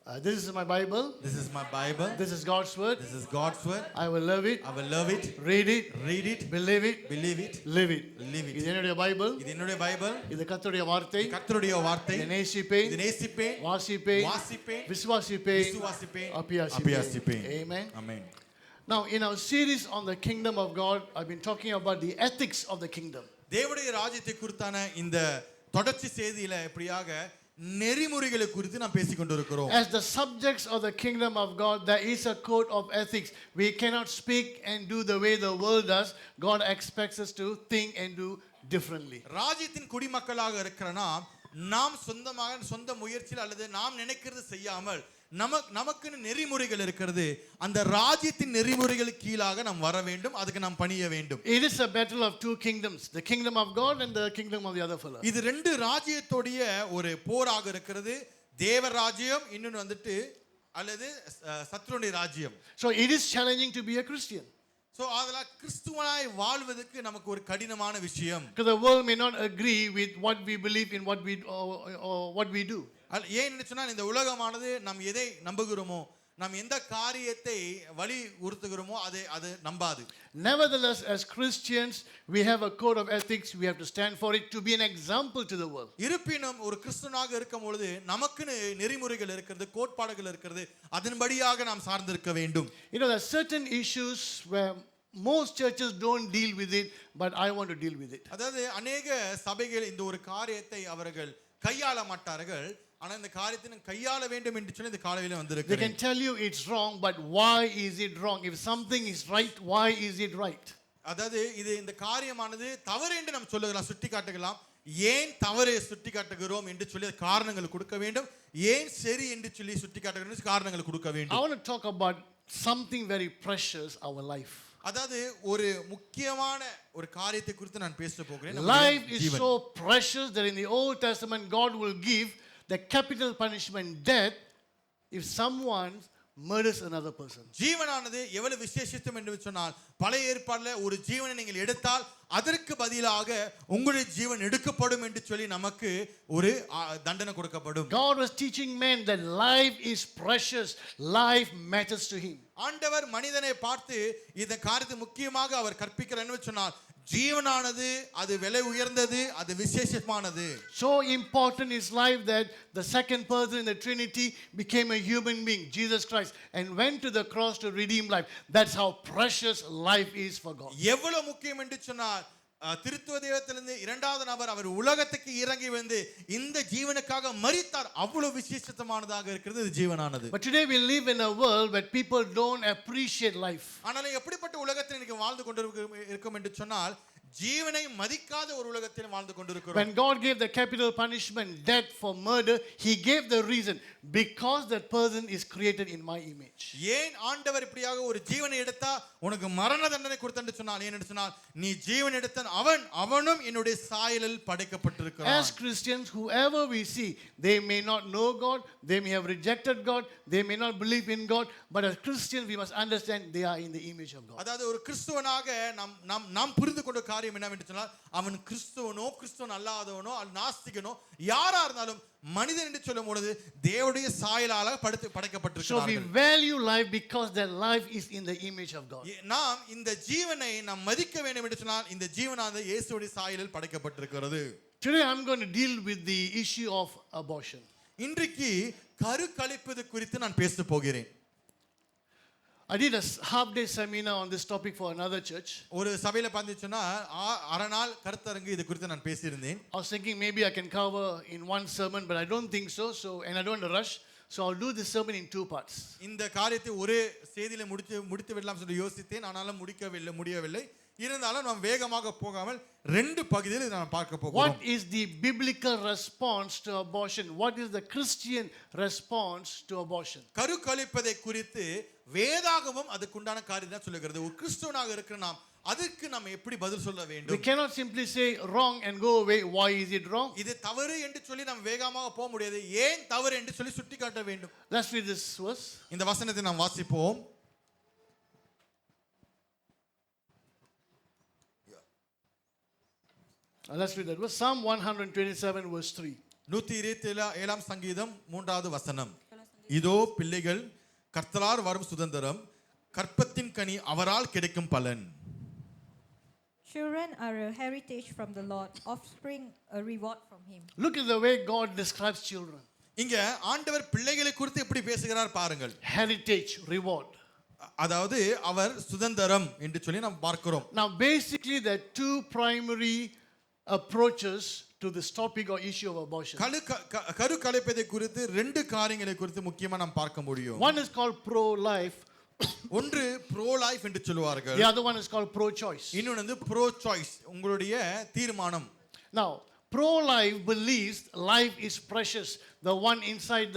This is my Bible. This is my Bible. This is God's word. This is God's word. I will love it, I will love it, read it, read it, believe it, believe it, live it. live it. இது என்னுடைய Bible. இது என்னுடைய Bible. இது கர்த்தருடைய வார்த்தை. கர்த்தருடைய வார்த்தை. இதை நேசிப்பேன், இதை நேசிப்பேன், வாசிப்பேன், வாசிப்பேன், விசுவாசிப்பேன், விசுவாசிப்பேன், அபியாசிப்பேன். Amen. Amen. Now in our series on the kingdom of God, I've been talking about the ethics of the kingdom. தேவனுடைய ராஜ்யத்தை குறித்தான இந்த தொடர்ச்சி செய்தியில இப்படியாக நெறிமுறைகளை குறித்து நாம் பேசிக் கொண்டிருக்கிறோம். As the subjects of the kingdom of God, there is a code of ethics. We cannot speak and do the way the world does. God expects us to think and do differently. ராஜ்யத்தின் குடிமக்களாக இருக்கிற நாம் சொந்த முயற்சியில் அல்லது நாம் நினைக்கிறது செய்யாமல் நமக்குன்னு நெறிமுறைகள் இருக்கிறது. அந்த ராஜ்யத்தின் நெறிமுறைகள் கீழாக நாம் வர வேண்டும், அதுக்கு நாம் பணிய வேண்டும். It is a battle of two kingdoms, the kingdom of God and the kingdom of the other fellow. இது ரெண்டு ராஜ்யத்தோடைய ஒரு போராக இருக்கிறது. தேவ ராஜ்யம் இன்னொன்று வந்துட்டு அல்லது சத்ருடைய ராஜ்யம். So it is challenging to be a Christian. So அதல கிறிஸ்துவனாய் வாழ்வதற்கு நமக்கு ஒரு கடினமான விஷயம். Because the world may not agree with what we believe in, what we do. ஏன்னு சொன்னா இந்த உலகமானது நாம் எதை நம்புகிறோமோ, நாம் எந்த காரியத்தை வழி உறுத்துகிறோமோ அது நம்பாது. Nevertheless, as Christians, we have a code of ethics. We have to stand for it to be an example to the world. இருப்பினும் ஒரு கிறிஸ்துவனாக இருக்கும் பொழுது நமக்குன்னு நெறிமுறைகள் இருக்கிறது, கோட்பாடுகள் இருக்கிறது, அதன்படியாக நாம் சார்ந்திருக்க வேண்டும். You know, there are certain issues where most churches don't deal with it, but I want to deal with it. அதாவது अनेक சபைகள் இந்த ஒரு காரியத்தை அவர்கள் கையாள மாட்டார்கள். ஆனா இந்த காரியத்தை கையாள வேண்டும் என்று சொல்லி இந்த காலையில வந்திருக்கிறேன். They can tell you it's wrong, but why is it wrong? If something is right, why is it right? அதாவது இது இந்த காரியமானது தவறு என்று நாம் சொல்லுகிறோம், சுட்டி காட்டுகிறோம். ஏன் தவறு சுட்டி காட்டுகிறோம் என்று சொல்லி காரணங்கள் கொடுக்க வேண்டும். ஏன் சரி என்று சொல்லி சுட்டி காட்டுகிறோம் காரணங்கள் கொடுக்க வேண்டும். I want to talk about something very precious, our life. அதாவது ஒரு முக்கியமான ஒரு காரியத்தை குறித்து நான் பேச போகிறேன். Life is so precious that in the Old Testament God will give the capital punishment death if someone murders another person. ஜீவனானது எவ்வளவு விசேஷித்தம் என்று சொன்னால், பழைய ஏற்பாட்டிலே ஒரு ஜீவனை நீங்கள் எடுத்தால் அதற்கு பதிலாக உங்களுடைய ஜீவன் எடுக்கப்படும் என்று சொல்லி நமக்கு ஒரு தண்டனை கொடுக்கப்படும். God was teaching men that life is precious, life matters to him. ஆண்டவர் மனிதனை பார்த்து இந்த காரியத்தை முக்கியமாக அவர் கற்பிக்கிறார் என்று சொன்னால், ஜீவனானது அது விலை உயர்ந்தது, அது விசேஷமானது. So important is life that the second person in the Trinity became a human being, Jesus Christ, and went to the cross to redeem life. That's how precious life is for God. எவ்வளவு முக்கியம் என்று சொன்னால், திருத்துவ தெய்வத்திலிருந்து இரண்டாவது நபர் அவர் உலகத்துக்கு இறங்கி வந்து இந்த ஜீவனுக்காக மரித்தார். அவ்வளவு விசேஷமானதாக இருக்கிறது இந்த ஜீவனானது. But today we live in a world where people don't appreciate life. ஆனால் எப்படிப்பட்ட உலகத்தில் இன்னைக்கு வாழ்ந்து கொண்டிருக்கும் என்று சொன்னால், ஜீவனை மதிக்காத ஒரு உலகத்தில் வாழ்ந்து கொண்டிருக்கிறோம். When God gave the capital punishment death for murder, he gave the reason, because that person is created in my image. ஏன் ஆண்டவர் இப்படியாக ஒரு ஜீவனை எடுத்தா உனக்கு மரண தண்டனை கொடுத்தான்னு சொன்னால், ஏன்னு சொன்னால் நீ ஜீவன் எடுத்தான் அவனும் என்னுடைய சாயலில் படைக்கப்பட்டிருக்கிறான். As Christians, whoever we see, they may not know God, they may have rejected God, they may not believe in God, but as Christians we must understand they are in the image of God. அதாவது ஒரு கிறிஸ்துவனாக நாம் புரிந்து கொண்ட காரியம் என்னவென்று சொன்னால், அவன் கிறிஸ்துவனோ கிறிஸ்துவன் அல்லாதவனோ நாஸ்திகனோ யாரா இருந்தாலும் மனிதன் என்று சொல்லும் பொழுது தேவனுடைய சாயலால படைக்கப்பட்டிருக்கிறார்கள். So we value life because that life is in the image of God. நாம் இந்த ஜீவனை நாம் மதிக்க வேண்டும் என்று சொன்னால் இந்த ஜீவனானது இயேசுவுடைய சாயலில் படைக்கப்பட்டிருக்கிறது. Today I'm going to deal with the issue of abortion. இன்றைக்கு கருக்கலைப்பது குறித்து நான் பேச போகிறேன். I did a half day seminar on this topic for another church. ஒரு சபையில பாந்துச்சுன்னா அரை நாள் கருத்தரங்கு இது குறித்து நான் பேசியிருந்தேன். I was thinking maybe I can cover in one sermon, but I don't think so, and I don't want to rush, so I'll do this sermon in two parts. இந்த காரியத்தை ஒரு செய்தியில முடித்து விடலாம் சொல்லி யோசித்தேன், ஆனாலும் முடியவில்லை. இருந்தாலும் நாம் வேகமாக போகாமல் ரெண்டு பகுதியில் நான் பார்க்க போகிறோம். What is the biblical response to abortion? What is the Christian response to abortion? கருக்கலைப்பதை குறித்து வேதாகமம் அதுக்குண்டான காரியத்தை சொல்லுகிறது. ஒரு கிறிஸ்துவனாக இருக்கிற நாம் அதுக்கு நாம் எப்படி பதில் சொல்ல வேண்டும்? We cannot simply say wrong and go away. Why is it wrong? இது தவறு என்று சொல்லி நாம் வேகமாக போக முடியாது. ஏன் தவறு என்று சொல்லி சுட்டி காட்ட வேண்டும். Let's read this verse. இந்த வசனத்தை நாம் வாசிப்போம். Let's read that verse. Psalm 127 verse 3. 127 சங்கீதம் 3வது வசனம். இதோ பிள்ளைகள் கர்த்தரால் வரும் சுதந்திரம், கற்பத்தின் கனி அவரால் கிடைக்கும் பலன். Children are a heritage from the Lord, offspring a reward from him. Look at the way God describes children. இங்க ஆண்டவர் பிள்ளைகளை குறித்து எப்படி பேசுகிறார் பாருங்கள். Heritage, reward. அதாவது அவர் சுதந்திரம் என்று சொல்லி நாம் பார்க்கிறோம். Now basically there are two primary approaches to this topic or issue of abortion. கரு கலைப்பதை குறித்து ரெண்டு காரியங்களை குறித்து முக்கியமா நாம் பார்க்க முடியும். One is called pro-life. ஒன்று ப்ரோ லைஃப் என்று சொல்வார்கள். The other one is called pro-choice. இன்னொன்று வந்து ப்ரோ சாய்ஸ், உங்களுடைய தீர்மானம். Now pro-life believes life is precious. The one inside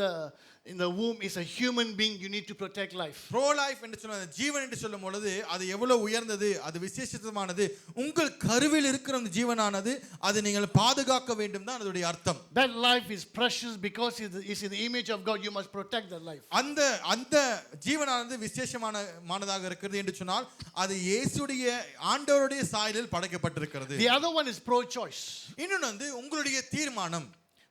in the womb is a human being. You need to protect life. Bro life என்று சொல்வது ஜீவன் என்று சொல்லும் பொழுது அது எவ்வளவு உயர்ந்தது, அது விசேஷமானது, உங்கள் கருவில் இருக்கிற அந்த ஜீவனானது அது நீங்கள் பாதுகாக்க வேண்டும் தான் அதோட அர்த்தம். That life is precious because it is in the image of God. You must protect that life. அந்த ஜீவனானது விசேஷமானதாக இருக்கிறது என்று சொன்னால் அது இயேசுடைய ஆண்டவருடைய சாயலில் படைக்கப்பட்டிருக்கிறது. The other one is pro-choice. இன்னொன்று வந்து உங்களுடைய தீர்மானம்.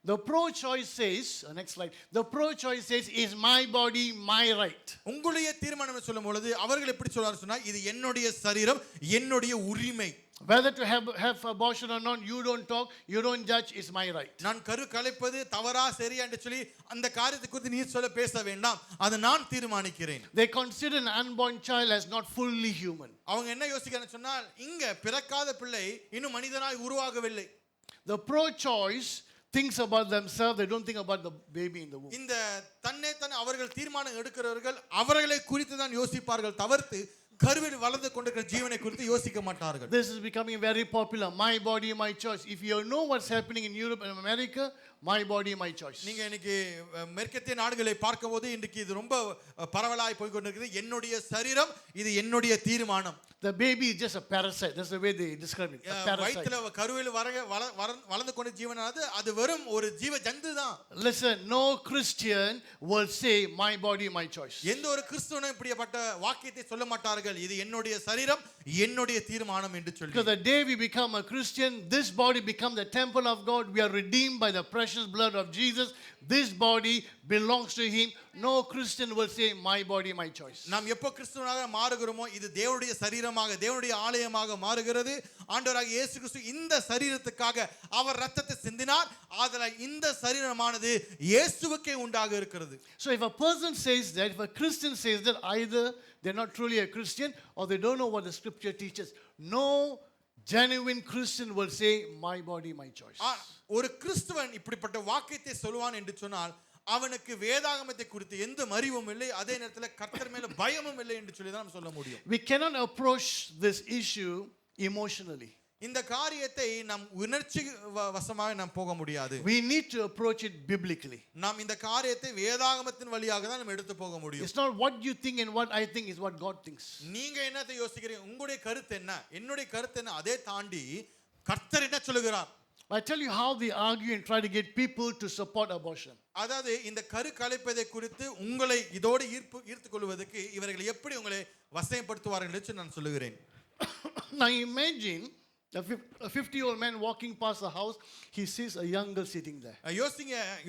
The pro-choice says, next slide. The pro-choice says, is my body my right. உங்களுடைய தீர்மானம் சொல்லும் பொழுது அவர்கள் எப்படி சொல்றாரு சொன்னா, இது என்னுடைய சரீரம், என்னுடைய உரிமை. Whether to have abortion or not, you don't talk, you don't judge, it's my right. நான் கரு கலைப்பது தவறா சரியா என்று சொல்லி அந்த காரியத்தை குறித்து நீ சொல்ல பேச வேண்டாம், அதை நான் தீர்மானிக்கிறேன். They consider an unborn child as not fully human. அவங்க என்ன யோசிக்கிறாங்க சொன்னால், இங்க பிறக்காத பிள்ளை இன்னும் மனிதனாய் உருவாகவில்லை. The pro-choice thinks about themselves, they don't think about the baby in the womb. இந்த தன்னை அவர்கள் தீர்மானம் எடுக்கிறவர்கள் அவர்களை குறித்து தான் யோசிப்பார்கள், தவிர்த்து கருவில் வளர்ந்து கொண்டிருக்கிற ஜீவனை குறித்து யோசிக்க மாட்டார்கள். This is becoming very popular. My body, my choice. If you know what's happening in Europe and America, my body, my choice. நீங்க இன்னைக்கு மேற்கத்திய நாடுகளை பார்க்கும்போது இன்றைக்கு இது ரொம்ப பரவலாய் போய் கொண்டிருக்கிறது. என்னுடைய சரீரம், இது என்னுடைய தீர்மானம். The baby is just a parasite. That's the way they describe it. A parasite. வயித்துல கருவில் வளர்ந்து கொண்ட ஜீவனானது அது வெறும் ஒரு ஜீவ ஜந்து தான். Listen, no Christian will say my body, my choice. எந்த ஒரு கிறிஸ்தவனும் இப்படிப்பட்ட வாக்கியத்தை சொல்ல மாட்டார்கள், இது என்னுடைய சரீரம், என்னுடைய தீர்மானம் என்று சொல்லி. Because the day we become a Christian, this body becomes the temple of God. We are redeemed by the precious blood of Jesus. This body belongs to him. No Christian will say my body, my choice. நாம் எப்போ கிறிஸ்துவனாக மாறுகிறோமோ இது தேவனுடைய சரீரமாக, தேவனுடைய ஆலயமாக மாறுகிறது. ஆண்டவராகிய இயேசு கிறிஸ்து இந்த சரீரத்துக்காக அவர் இரத்தத்தை சிந்தினார். ஆதலால் இந்த சரீரமானது இயேசுவுக்கே உண்டாக இருக்கிறது. So if a person says that, if a Christian says that, either they're not truly a Christian or they don't know what the scripture teaches. No genuine Christian will say my body, my choice. ஒரு கிறிஸ்துவன் இப்படிப்பட்ட வாக்கியத்தை சொல்வான் என்று சொன்னால் அவனுக்கு வேதாகமத்தை குறித்து எந்த அறிவும் இல்லை, அதே நேரத்தில் கர்த்தர் மேல பயமும் இல்லை என்று சொல்லி தான் நாம் சொல்ல முடியும். We cannot approach this issue emotionally. இந்த காரியத்தை நாம் உணர்ச்சி வசமாக நாம் போக முடியாது. We need to approach it biblically. நாம் இந்த காரியத்தை வேதாகமத்தின் வழியாக தான் நாம் எடுத்து போக முடியும். It's not what you think and what I think, is what God thinks. நீங்க என்னத்தை யோசிக்கிறீங்க, உங்களுடைய கருத்து என்ன, என்னுடைய கருத்து என்ன, அதே தாண்டி கர்த்தர் என்ன சொல்லுகிறார். I tell you how they argue and try to get people to support abortion. அதாவது இந்த கரு கலைப்பதை குறித்து உங்களை இதோடு ஈர்த்து கொள்வதற்கு இவர்கள் எப்படி உங்களை வசைப்படுத்துவார்கள் என்று நான் சொல்லுகிறேன். Now imagine a 50-year-old man walking past the house, he sees a young girl sitting there.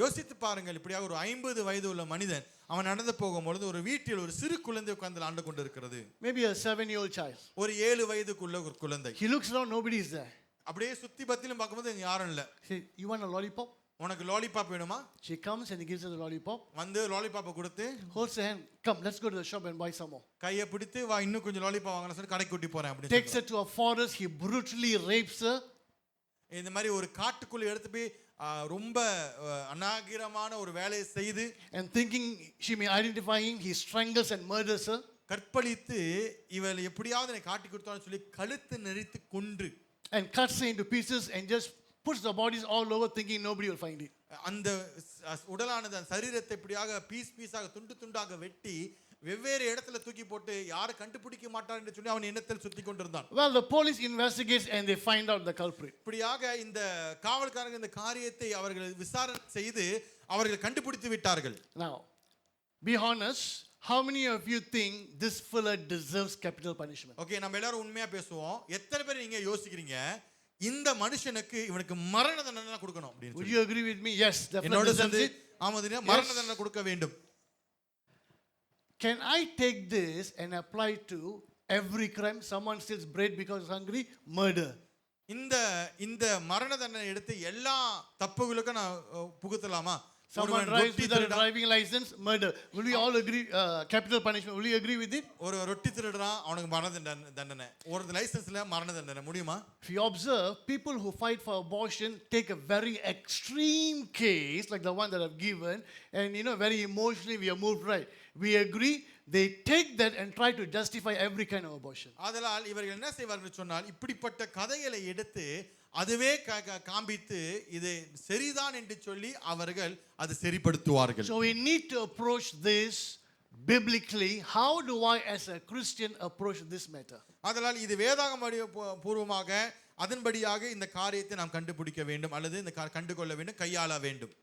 யோசித்து பாருங்கள், இப்படியாக ஒரு 50 வயது உள்ள மனிதன் அவன் நடந்து போகும்பொழுது ஒரு வீட்டில் ஒரு சிறு குழந்தை உட்கார்ந்து ஆண்டு கொண்டிருக்கிறது. Maybe a 7-year-old child. ஒரு 7 வயதுக்குள்ள ஒரு குழந்தை. He looks around, nobody is there. அப்படியே சுத்தி பத்திலும் பார்க்கும்போது யாரும் இல்ல. Say, you want a lollipop? உனக்கு லாலிபாப் வேணுமா? She comes and he gives her the lollipop. வந்து லாலிபாப்பை கொடுத்து, holds her hand, come let's go to the shop and buy some more. கையை பிடித்து வா இன்னும் கொஞ்சம் லாலிபாப் வாங்கலாம் சொல்லி கடைக்கு கூட்டி போறேன் அப்படி. Takes her to a forest, he brutally rapes her. இந்த மாதிரி ஒரு காட்டுக்குள்ள எடுத்து போய் ரொம்ப அநாகரிகமான ஒரு வேலையை செய்து, and thinking she may identify him, he strangles and murders her. கற்பழித்து இவள் எப்படியாவது என்னை காட்டி கொடுத்தான்னு சொல்லி கழுத்து நெரித்து கொன்று, and cuts her into pieces and just puts the bodies all over, thinking nobody will find it. அந்த உடலானது அந்த சரீரத்தை இப்படியாக பீஸாக துண்டு துண்டாக வெட்டி வெவ்வேறு இடத்துல தூக்கி போட்டு யாரை கண்டுபிடிக்க மாட்டார் என்று சொல்லி அவன் எண்ணத்தில் சுத்தி கொண்டிருந்தான். Well, the police investigates and they find out the culprit. இப்படியாக இந்த காவல்காரங்க இந்த காரியத்தை அவர்கள் விசாரணை செய்து அவர்கள் கண்டுபிடித்து விட்டார்கள். Now be honest, how many of you think this fellow deserves capital punishment? Okay, நம்ம எல்லாரும் உண்மையா பேசுவோம். எத்தனை பேர் நீங்க யோசிக்கிறீங்க இந்த மனுஷனுக்கு இவனுக்கு மரண தண்டனை கொடுக்கணும் அப்படின்னு? Would you agree with me? Yes, definitely. என்னோட சேர்ந்து ஆமாதினா மரண தண்டனை கொடுக்க வேண்டும். can I take this and apply to every crime? Someone steals bread because he's hungry, murder. இந்த இந்த மரண தண்டனை எடுத்து எல்லா தப்புகளுக்கும் நான் புகுத்தலாமா? Someone ஒருவன் drives ரொட்டி without a திருடான், driving license, murder. Will we all agree? Capital punishment. Will you agree with it? ஒரு ரொட்டி திருடுறான், அவனுக்கு மரண தண்டனை. ஒரு லைசென்ஸ்ல மரண தண்டனை முடியுமா? If you observe, people who fight for abortion take a very extreme case, like the one that I've given, and very emotionally we are moved, right? We agree. They take that and try to justify every kind of abortion. ஆதலால் இவர்கள் என்ன செய்வார்கள் சொன்னால், இப்படிப்பட்ட கதைகளை எடுத்து அதுவே காண்பித்து இது சரிதான் என்று சொல்லி அவர்கள் அதை சரிப்படுத்துவார்கள். So we need to approach this biblically. How do I as a Christian approach this matter? ஆதலால் இது வேதாகம பூர்வமாக அதன்படியாக இந்த காரியத்தை நாம் கண்டுபிடிக்க வேண்டும் அல்லது இந்த கண்டுகொள்ள வேண்டும், கையாள வேண்டும்.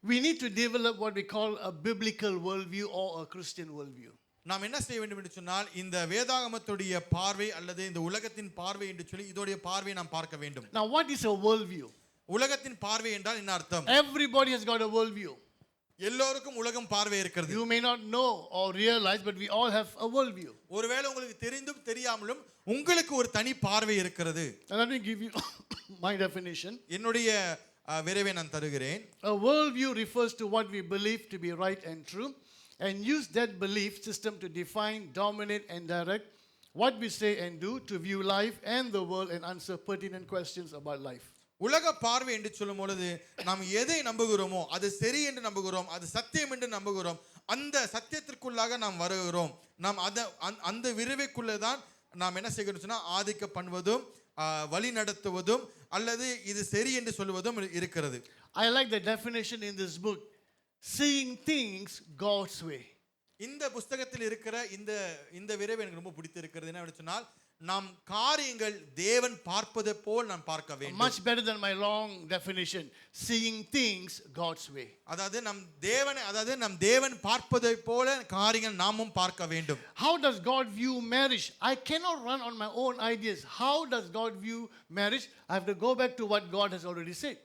We need to develop what we call a biblical worldview or a Christian worldview. நாம் என்ன செய்ய வேண்டும் என்று சொன்னால், இந்த வேதாகமத்துடைய பார்வை அல்லது இந்த உலகத்தின் பார்வை என்று சொல்லி இதோடைய பார்வையை நாம் பார்க்க வேண்டும். Now what is a worldview? உலகத்தின் பார்வை என்றால் என்ன அர்த்தம்? Everybody has got a worldview. எல்லோருக்கும் உலகம் பார்வை இருக்கிறது. You may not know or realize, but we all have a worldview. ஒருவேளை உங்களுக்கு தெரிந்தும் தெரியாமலும் உங்களுக்கு ஒரு தனி பார்வை இருக்கிறது. And let me give you my definition. என்னுடைய விரைவை நான் தருகிறேன். A worldview refers to what we believe to be right and true, and use that belief system to define, dominate, and direct what we say and do, to view life and the world and answer pertinent questions about life. உலக பார்வை என்று சொல்லும் பொழுது நாம் எதை நம்புகிறோமோ அது சரி என்று நம்புகிறோம், அது சத்தியம் என்று நம்புகிறோம், அந்த சத்தியத்திற்குள்ளாக நாம் வருகிறோம். நாம் அந்த விரைவைக்குள்ளே தான் நாம் என்ன செய்கிறோம் சொன்னால் ஆதிக்க பண்ணுவதும் வழி நடத்துவதும் அல்லது இது சரி என்று சொல்வதும் இருக்கிறது. I like the definition in this book, seeing things God's way. இந்த புத்தகத்தில் இருக்கிற இந்த விரைவு எனக்கு ரொம்ப பிடித்திருக்கிறது. என்ன சொன்னால், நாம் காரியங்கள் தேவன் பார்ப்பதை போல் நாம் பார்க்க வேண்டும். Much better than my long definition, seeing things God's way. அதாவது நம் தேவன் பார்ப்பதை போல காரியங்கள் நாமும் பார்க்க வேண்டும். How does God view marriage? I cannot run on my own ideas. How does God view marriage? I have to go back to what God has already said.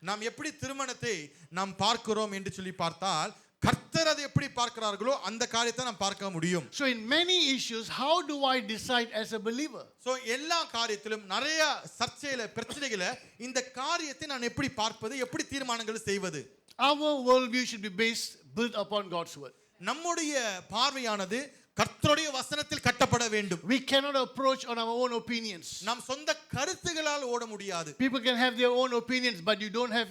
நாம் எப்படி திருமணத்தை நாம் பார்க்கிறோம் என்று சொல்லி பார்த்தால், கர்த்தர் அதை எப்படி பார்க்கிறார்களோ அந்த காரியத்தை நாம் பார்க்க முடியும். So in many issues, how do I decide as a believer? So எல்லா காரியத்திலும் நிறைய சர்ச்சையில பிரச்சனைகளை இந்த காரியத்தை நான் எப்படி பார்ப்பது, எப்படி தீர்மானங்கள் செய்வது? Our worldview should be built upon God's word. நம்முடைய பார்வையானது கர்த்தருடைய வசனத்தில் கட்டப்பட வேண்டும். We cannot approach on our own opinions. நாம் சொந்த கருத்துகளால் ஓட முடியாது. People can have their own opinions, but you don't have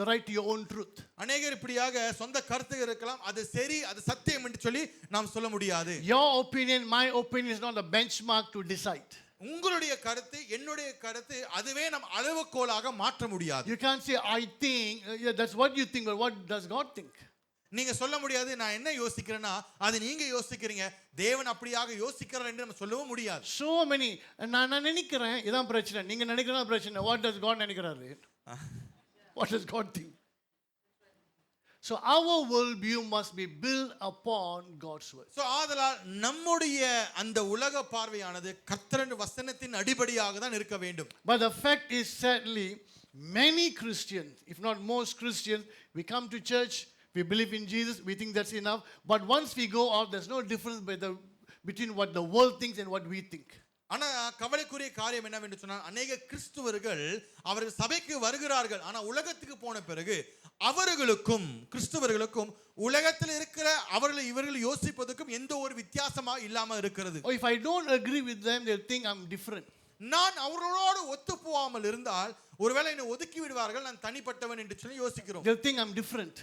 the right to your own truth. அநேகர் இப்படியாக சொந்த கருத்துகள் இருக்கலாம், அது சரி அது சத்தியம் என்று சொல்லி நாம் சொல்ல முடியாது. Your opinion, my opinion is not a benchmark to decide. உங்களுடைய கருத்து என்னுடைய கருத்து அதுவே நம் அளவுகோலாக மாற்ற முடியாது. You can't say I think, that's what you think, but what does God think? நீங்க சொல்ல முடியாது நான் என்ன யோசிக்கிறேன்னா அது நீங்க யோசிக்கிறீங்க, தேவன் அப்படியாக யோசிக்கிறார் என்று நம்ம சொல்லவும் முடியாது. So many, நான் நினைக்கிறேன் இதான் பிரச்சனை, நீங்க நினைக்கிறதா பிரச்சனை. What does God நினைக்கிறாரு? What does God think? So our worldview must be built upon God's word. So ஆதலால் நம்முடைய அந்த உலக பார்வையானது கர்த்தரின் வசனத்தின் அடிப்படையாக தான் இருக்க வேண்டும். But the fact is, sadly, many Christians, if not most Christians, we come to church, we believe in Jesus, we think that's enough. But once we go out, there's no difference between what the world thinks and what we think. ஆனா கவலைக்குரிய காரியம் என்னவென்று சொன்னால், அநேக கிறிஸ்துவர்கள் அவர்கள் சபைக்கு வருகிறார்கள், ஆனா உலகத்துக்கு போன பிறகு அவர்களுக்கும் கிறிஸ்துவர்களுக்கும் உலகத்தில் இருக்கிற அவர்கள் இவர்கள் யோசிப்பதற்கும் எந்த ஒரு வித்தியாசமா இல்லாம இருக்கிறது. Or if I don't agree with them, they'll think I'm different. நான் அவர்களோடு ஒத்து போகாமல் இருந்தால் ஒருவேளை என்னை ஒதுக்கி விடுவார்கள், நான் தனிப்பட்டவன் என்று சொல்லி யோசிக்கிறோம். They'll think I'm different.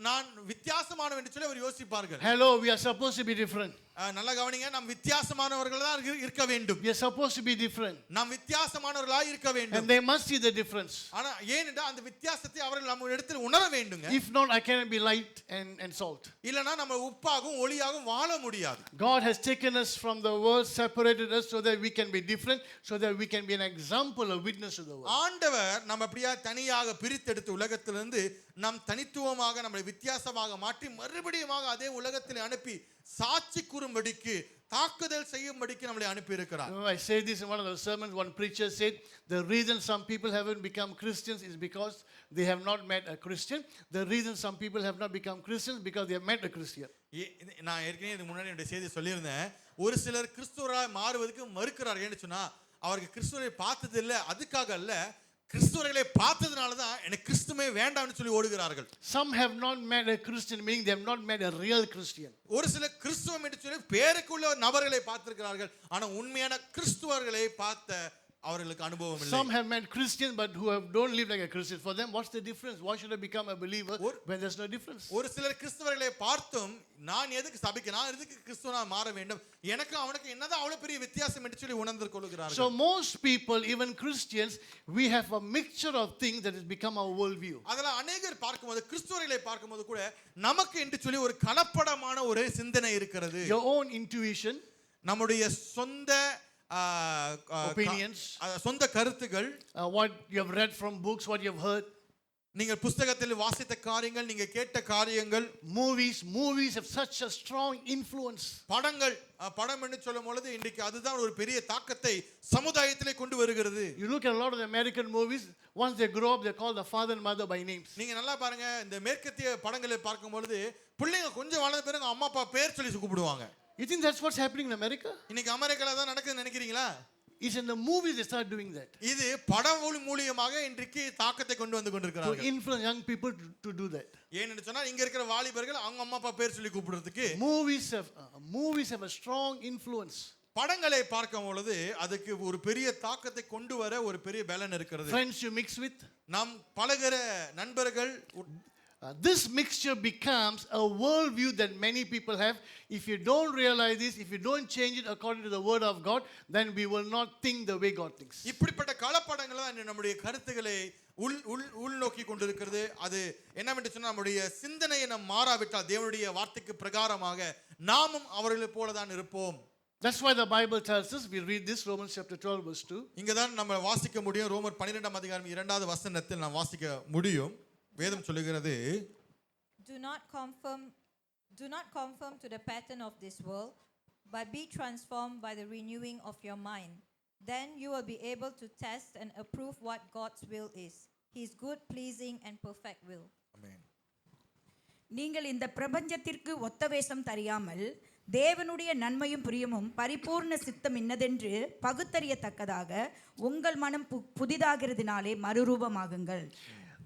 நான் வித்தியாசமானவன் என்று சொல்லி அவர் யோசிப்பார்கள். Hello, we are supposed to be different. நல்ல கவனிங்க, நாம் வித்தியாசமானவர்கள் தான் இருக்க வேண்டும். We are supposed to be different. நாம் வித்தியாசமானவர்களாக இருக்க வேண்டும். And they must see the difference. ஆனா ஏனென்றால் அந்த வித்தியாசத்தை அவர்கள் நம்ம இடத்தில் உணர வேண்டுங்க. If not, I cannot be light and salt. இல்லனா நம்ம உப்பாகவும் ஒளியாகவும் வாழ முடியாது. God has taken us from the world, separated us so that we can be different, so that we can be an example, a witness to the world. ஆண்டவர் நம்ம அப்படியே தனியாக பிரித்தெடுத்து உலகத்திலிருந்து நாம் தனித்துவமாக நம்மை வித்தியாசமாக மாற்றி மறுபடியும் அதே உலகத்தில் அனுப்பி சாட்சி கூறும்படிக்கு தாக்குதல் செய்யும்படிக்கு நம்மளை அனுப்பி இருக்கிறார். I said this in one of the sermons. One preacher said the reason some people haven't become Christians is because they have not met a Christian. The reason some people have not become Christians because they have met a Christian. நான் ஏற்கனவே இதுக்கு முன்னாடி என்னுடைய செய்தி சொல்லியிருந்தேன். ஒரு சிலர் கிறிஸ்துவராய் மாறுவதற்கு மறுக்கிறார். ஏன்னு சொன்னா அவருக்கு கிறிஸ்துவரை பார்த்தது இல்லை, அதுக்காக அல்ல, கிறிஸ்துவர்களை பார்த்ததுனால தான் எனக்கு கிறிஸ்துவே வேண்டாம்னு சொல்லி ஓடுகிறார்கள். Some have not met a Christian, meaning they have not met a real Christian. ஒரு சில கிறிஸ்துவம் என்று சொல்லி பேருக்குள்ள நபர்களை பார்த்திருக்கிறார்கள், ஆனா உண்மையான கிறிஸ்துவர்களை பார்த்த அவர்களுக்கு அனுபவம் இல்லை. Some have met Christians but who don't live like a Christian. For them, what's the difference? Why should I become a believer when there's no difference? ஒரு சிலர் கிறிஸ்துவர்களை பார்த்தும் நான் எதுக்கு சபைக்கு, நான் எதுக்கு கிறிஸ்துவனா மாற வேண்டும், எனக்கு அவனுக்கு என்னதான் அவ்வளவு பெரிய வித்தியாசம் என்று சொல்லி உணர்ந்து கொள்கிறார்கள். So most people, even Christians, we have a mixture of things that has become our worldview. அதனால அநேகர் பார்க்கும்போது, கிறிஸ்துவர்களை பார்க்கும்போது கூட நமக்கு என்று சொல்லி ஒரு கலப்படமான ஒரு சிந்தனை இருக்கிறது. Your own intuition, நம்முடைய சொந்த opinions, சொந்த கருத்துகள், what you have read from books, what you have heard, நீங்கள் புத்தகத்தில் வாசித்த காரியங்கள், நீங்க கேட்ட காரியங்கள், movies have such a strong influence. படங்கள், படம் என்று சொல்லும் பொழுது இன்றைக்கு அதுதான் ஒரு பெரிய தாக்கத்தை சமுதாயத்திலே கொண்டு வருகிறது. You look at a lot of the American movies, once they grow up they call the father and mother by names. நீங்க நல்லா பாருங்க, இந்த மேற்கத்திய படங்களை பார்க்கும் பொழுது பிள்ளைங்க கொஞ்சம் வளர்ந்த பிறகு அம்மா அப்பா பேர் சொல்லி கூப்பிடுவாங்க. You think that's what's happening in America? இன்னைக்கு அமெரிக்கால தான் நடக்குதுன்னு நினைக்கிறீங்களா? It's in the movies they start doing that. இது படம் மூலமாக இன்றைக்கு தாக்கத்தை கொண்டு வந்து To கொண்டிருக்கிறார்கள். influence young people to do that. ஏன்னு சொன்னா இங்க இருக்கிற வாலிபர்கள் அவங்க அம்மா அப்பா பேர் சொல்லி கூப்பிடுறதுக்கு Movies have a strong influence. படங்களை பார்க்கும் பொழுது அதுக்கு ஒரு பெரிய தாக்கத்தை கொண்டு வர ஒரு பெரிய பலன் இருக்கிறது. Friends you mix with, நாம் பழகுற நண்பர்கள், this mixture becomes a worldview that many people have. If you don't realize this, if you don't change it according to the word of God, then we will not think the way God thinks. இப்படிப்பட்ட கலப்படங்கள் தான் நம்முடைய கருத்துக்களை உள்நோக்கி கொண்டிருக்கிறது. அது என்னவென்று சொன்னால் நம்முடைய சிந்தனையை நாம் மாறாவிட்டால் தேவனுடைய வார்த்தைக்கு பிரகாரமாக நாமும் அவர்களை போல தான் இருப்போம். That's why the Bible tells us, we read this, Romans chapter 12 verse 2. இங்க தான் நம்ம வாசிக்க முடியும். ரோமர் 12ஆம் அதிகாரம் 2வது வசனத்தில் நாம் வாசிக்க முடியும். வேதம் சொல்லுகிறது, Do not conform to the pattern of this world, but be transformed by the renewing of your mind. Then you will be able to test and approve what God's will is, His good, pleasing and perfect will. ஆமென். நீங்கள் இந்த பிரபஞ்சத்திற்கு ஒத்த வேஷம் தெரியாமல் தேவனுடைய நன்மையும் பிரியமும் பரிபூர்ண சித்தம் இன்னதென்று பகுத்தறியத்தக்கதாக உங்கள் மனம் புதிதாகிறதுனாலே மறுரூபமாகுங்கள்.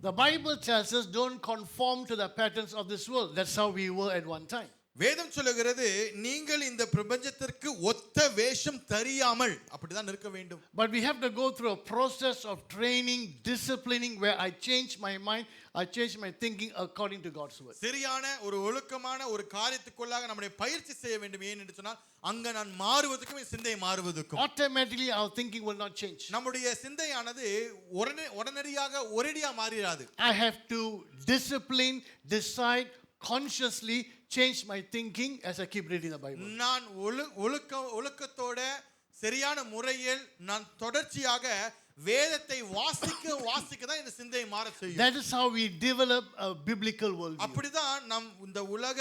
The Bible tells us don't conform to the patterns of this world. That's how we were at one time. வேதம் சொல்லுகிறது நீங்கள் இந்த பிரபஞ்சத்திற்கு ஒத்த வேஷம் தெரியாமல் அப்படிதான் இருக்க வேண்டும். But we have to go through a process of training, disciplining, where I change my mind, I change my thinking according to God's word. சரியான ஒரு ஒழுக்கமான ஒரு காரியத்துக்குள்ளாக நம்மை பயிற்சி செய்ய வேண்டும். ஏன் என்று சொன்னால் அங்க நான் மாறுவதற்கும் சிந்தை மாறுவதற்கும் Automatically our thinking will not change. நம்முடைய சிந்தையானது உடனடியாக ஒரேடியா மாறிராது. I have to discipline, decide, consciously change my thinking as I keep reading the Bible. நான் ஒழுக்கத்தோட சரியான முறையில் நான் தொடர்ச்சியாக வேதத்தை வாசிக்க தான் இந்த சிந்தையை மாற செய்யும். That is how we develop a biblical worldview. அப்படிதான் நாம் இந்த உலக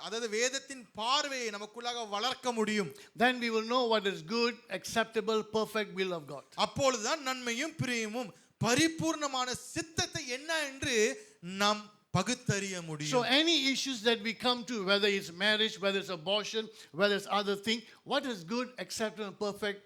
அதாவது வேதத்தின் பார்வையை நமக்குள்ளாக வளர்க்க முடியும். Then we will know what is good, acceptable, perfect will of God. அப்பொழுதுதான் நன்மையும் பிரியமும் பரிபூர்ணமான சித்தத்தை என்ன என்று நாம் பகுத்தறிய முடியும். So any issues that we come to, whether it's marriage, whether it's abortion, whether it's other thing, what is good, acceptable and perfect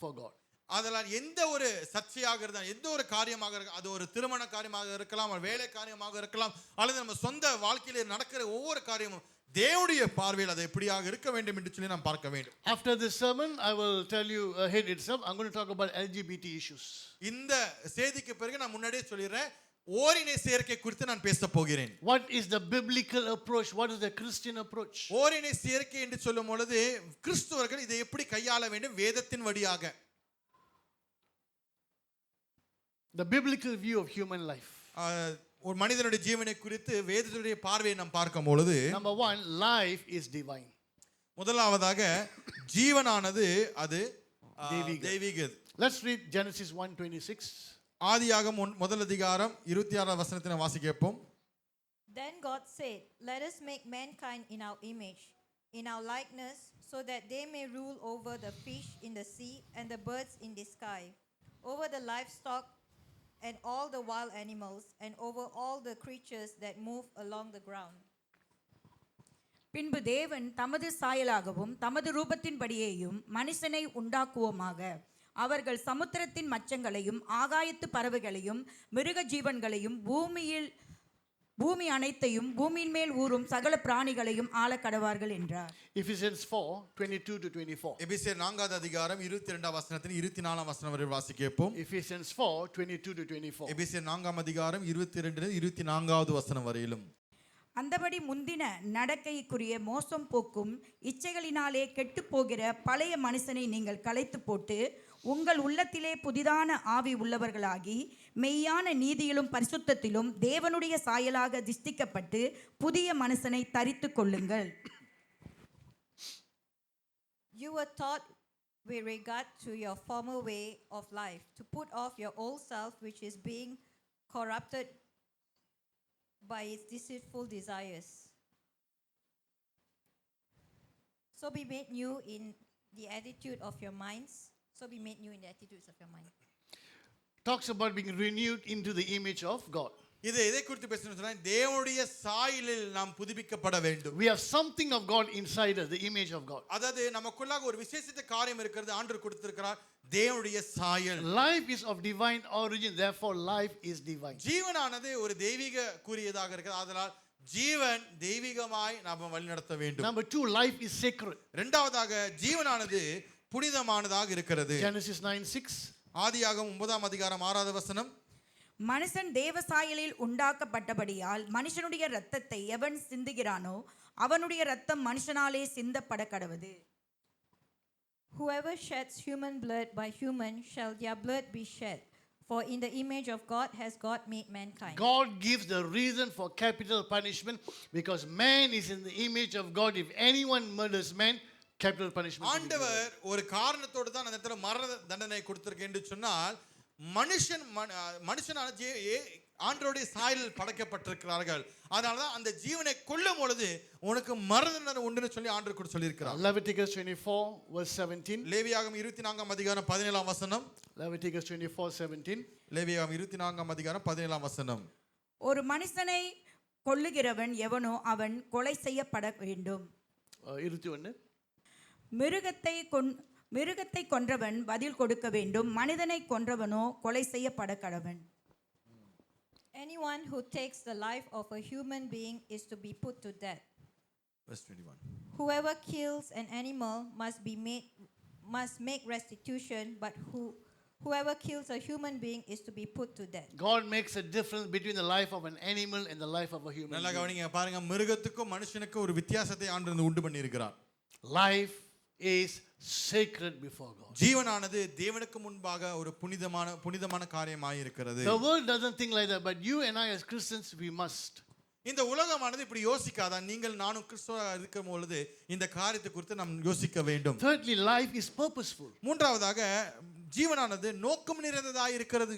for God? அதனால் எந்த ஒரு சர்ச்சையாக இருந்தால், எந்த ஒரு காரியமாக இருக்க, அது ஒரு திருமண காரியமாக இருக்கலாம், வேலை காரியமாக இருக்கலாம், அல்லது நம்ம சொந்த வாழ்க்கையில நடக்கிற ஒவ்வொரு காரியமும் தேவனுடைய பார்வையில் அது எப்படியாக இருக்க வேண்டும் என்று சொல்லி நாம் பார்க்க வேண்டும். After this sermon, I will tell you ahead itself, I'm going to talk about LGBT issues. இந்த செய்திக்கு பிறகு நான் முன்னாடியே சொல்லிடுறேன், ஓரினை சேர்க்கை குறித்து நான் பேச போகிறேன். What is the biblical approach? What is the Christian approach? ஓரினை சேர்க்கை என்று சொல்லும் பொழுது கிறிஸ்துவர்கள் இதை எப்படி கையாள வேண்டும் வேதத்தின் வழியாக. The biblical view of human life. ஒரு மனிதனுடைய ஜீவனை குறித்து வேதத்துடைய பார்வையை நாம் பார்க்கும் பொழுது, Number one, life is divine. முதலாவதாக ஜீவனானது அது தெய்வீகது. Let's read Genesis 1:26. ஆதியாகமம் முதல் அதிகாரம் 26ஆம் வசனத்தை வாசிக்க கேட்போம். Then God said, Let us make mankind in our image, in our likeness, so that they may rule over the fish in the sea and the birds in the sky, over the livestock and all the wild animals, and over all the creatures that move along the ground. பின்பு தேவன் தமது சாயலாகவும் தமது ரூபத்தின்படியேயும் மனுஷனை உண்டாக்குவோமாக. அவர்கள் சமுத்திரத்தின் மச்சங்களையும் ஆகாயத்து பறவைகளையும் மிருக ஜீவன்களையும் பூமி அனைத்தையும் பூமியின் மேல் ஊறும் சகல பிராணிகளையும் ஆளக்கடவார்கள் என்றார். Ephesians 4:22-24. எபேசியர் 4வது அதிகாரம் 22ஆம் வசனத்தின் 24ஆம் வசனம் வரை வாசி கேட்போம். Ephesians 4:22-24. எபேசியர் 4ஆம் அதிகாரம் 22 24வது வசனம் வரையிலும். அந்தபடி முந்தின நடக்கைக்குரிய மோசம் போக்கும் இச்சைகளினாலே கெட்டுப்போகிற பழைய மனுஷனை நீங்கள் களைத்து போட்டு உங்கள் உள்ளத்திலே புதிதான ஆவி உள்ளவர்களாகி மெய்யான நீதியிலும் பரிசுத்தத்திலும் தேவனுடைய சாயலாக திஷ்டிக்கப்பட்டு புதிய மனுஷனை தரித்து கொள்ளுங்கள். You were taught with regard to your former way of life to put off your old self, which is being corrupted by its deceitful desires. So be made new in the attitude of your minds. So be made new in the attitudes of your mind. Talks about being renewed into the image of God. இது எதை குறித்து பேசணும்னு சொன்னா தேவனுடைய சாயலில் நாம் புதுப்பிக்கப்பட வேண்டும். We have something of God inside us, the image of God. அதாவது நமக்குள்ளாக ஒரு விசேஷித்த காரியம் இருக்கிறது, ஆண்டவர் கொடுத்திருக்கிறார், தேவனுடைய சாயல். Life is of divine origin, therefore life is divine. ஜீவனானது ஒரு தெய்வீக கூறியதாக இருக்கிறது, அதனால் ஜீவன் தெய்வீகமாய் நாம் வழிநடத்த வேண்டும். Number 2, life is sacred. இரண்டாவதாக ஜீவனானது புனிதமானதாக இருக்கிறது. Genesis 9:6. ஆதியாகமம் 9ஆம் அதிகாரம் 6வது வசனம். மனுஷன் தேவ சாயலில் உண்டாக்கப்பட்டபடியால் மனுஷனுடைய இரத்தத்தை எவன் சிந்துகிறானோ அவனுடைய இரத்தம் மனுஷனாலே சிந்தப்பட கடவது. Whoever sheds human blood, by human shall their blood be shed. For in the image of God has God made mankind. God gives the reason for capital punishment because man is in the image of God. If anyone murders man, capital punishment. ஆண்டவர் ஒரு காரணத்தோடு தான் அந்த இடத்துல மரண தண்டனை கொடுத்திருக்கேன் என்று சொன்னால், மனுஷனான ஆண்டவருடைய சாயலில் படைக்கப்பட்டிருக்கிறார்கள், அதனால தான் அந்த ஜீவனை கொல்லும் பொழுது உனக்கு மரண தண்டனை உண்டுன்னு சொல்லி ஆண்டவர் கூட சொல்லியிருக்கிறார். Leviticus 24:17. லேவியாகமம் 24ஆம் அதிகாரம் 17ஆம் வசனம். Leviticus 24:17. லேவியாகமம் 24ஆம் அதிகாரம் 17ஆம் வசனம். ஒரு மனுஷனை கொல்லுகிறவன் எவனோ அவன் கொலை செய்யப்பட வேண்டும். 21. மிருகத்தை கொன்றவன் பதில் கொடுக்க வேண்டும், மனிதனை கொன்றவனோ கொலை செய்யப்பட கடவன். Anyone who takes the life of a human being is to be put to death. Verse 21. Whoever kills an animal must make restitution, but whoever kills a human being is to be put to death. God makes a difference between the life of an animal and the life of a human நல்லா being. கவனிங்க, பாருங்க, மிருகத்துக்கும் மனுஷனுக்கும் ஒரு வித்தியாசத்தை ஆண்டவர் உண்டு பண்ணி இருக்கிறார். Life is sacred before God. ஜீவனானது தேவனுக்கு முன்பாக ஒரு புனிதமான காரியமாய் இருக்கிறது. The world doesn't think like that, but you and I as Christians, we must. இந்த உலகமானது இப்படி யோசிக்காதா? நீங்கள் நானும் கிறிஸ்தவராக இருக்கும் பொழுது இந்த காரியத்தை குறித்து நாம் யோசிக்க வேண்டும். Thirdly, life is purposeful. மூன்றாவதாக ஜீவனானது நோக்கம் நிறைந்ததாய் இருக்கிறது.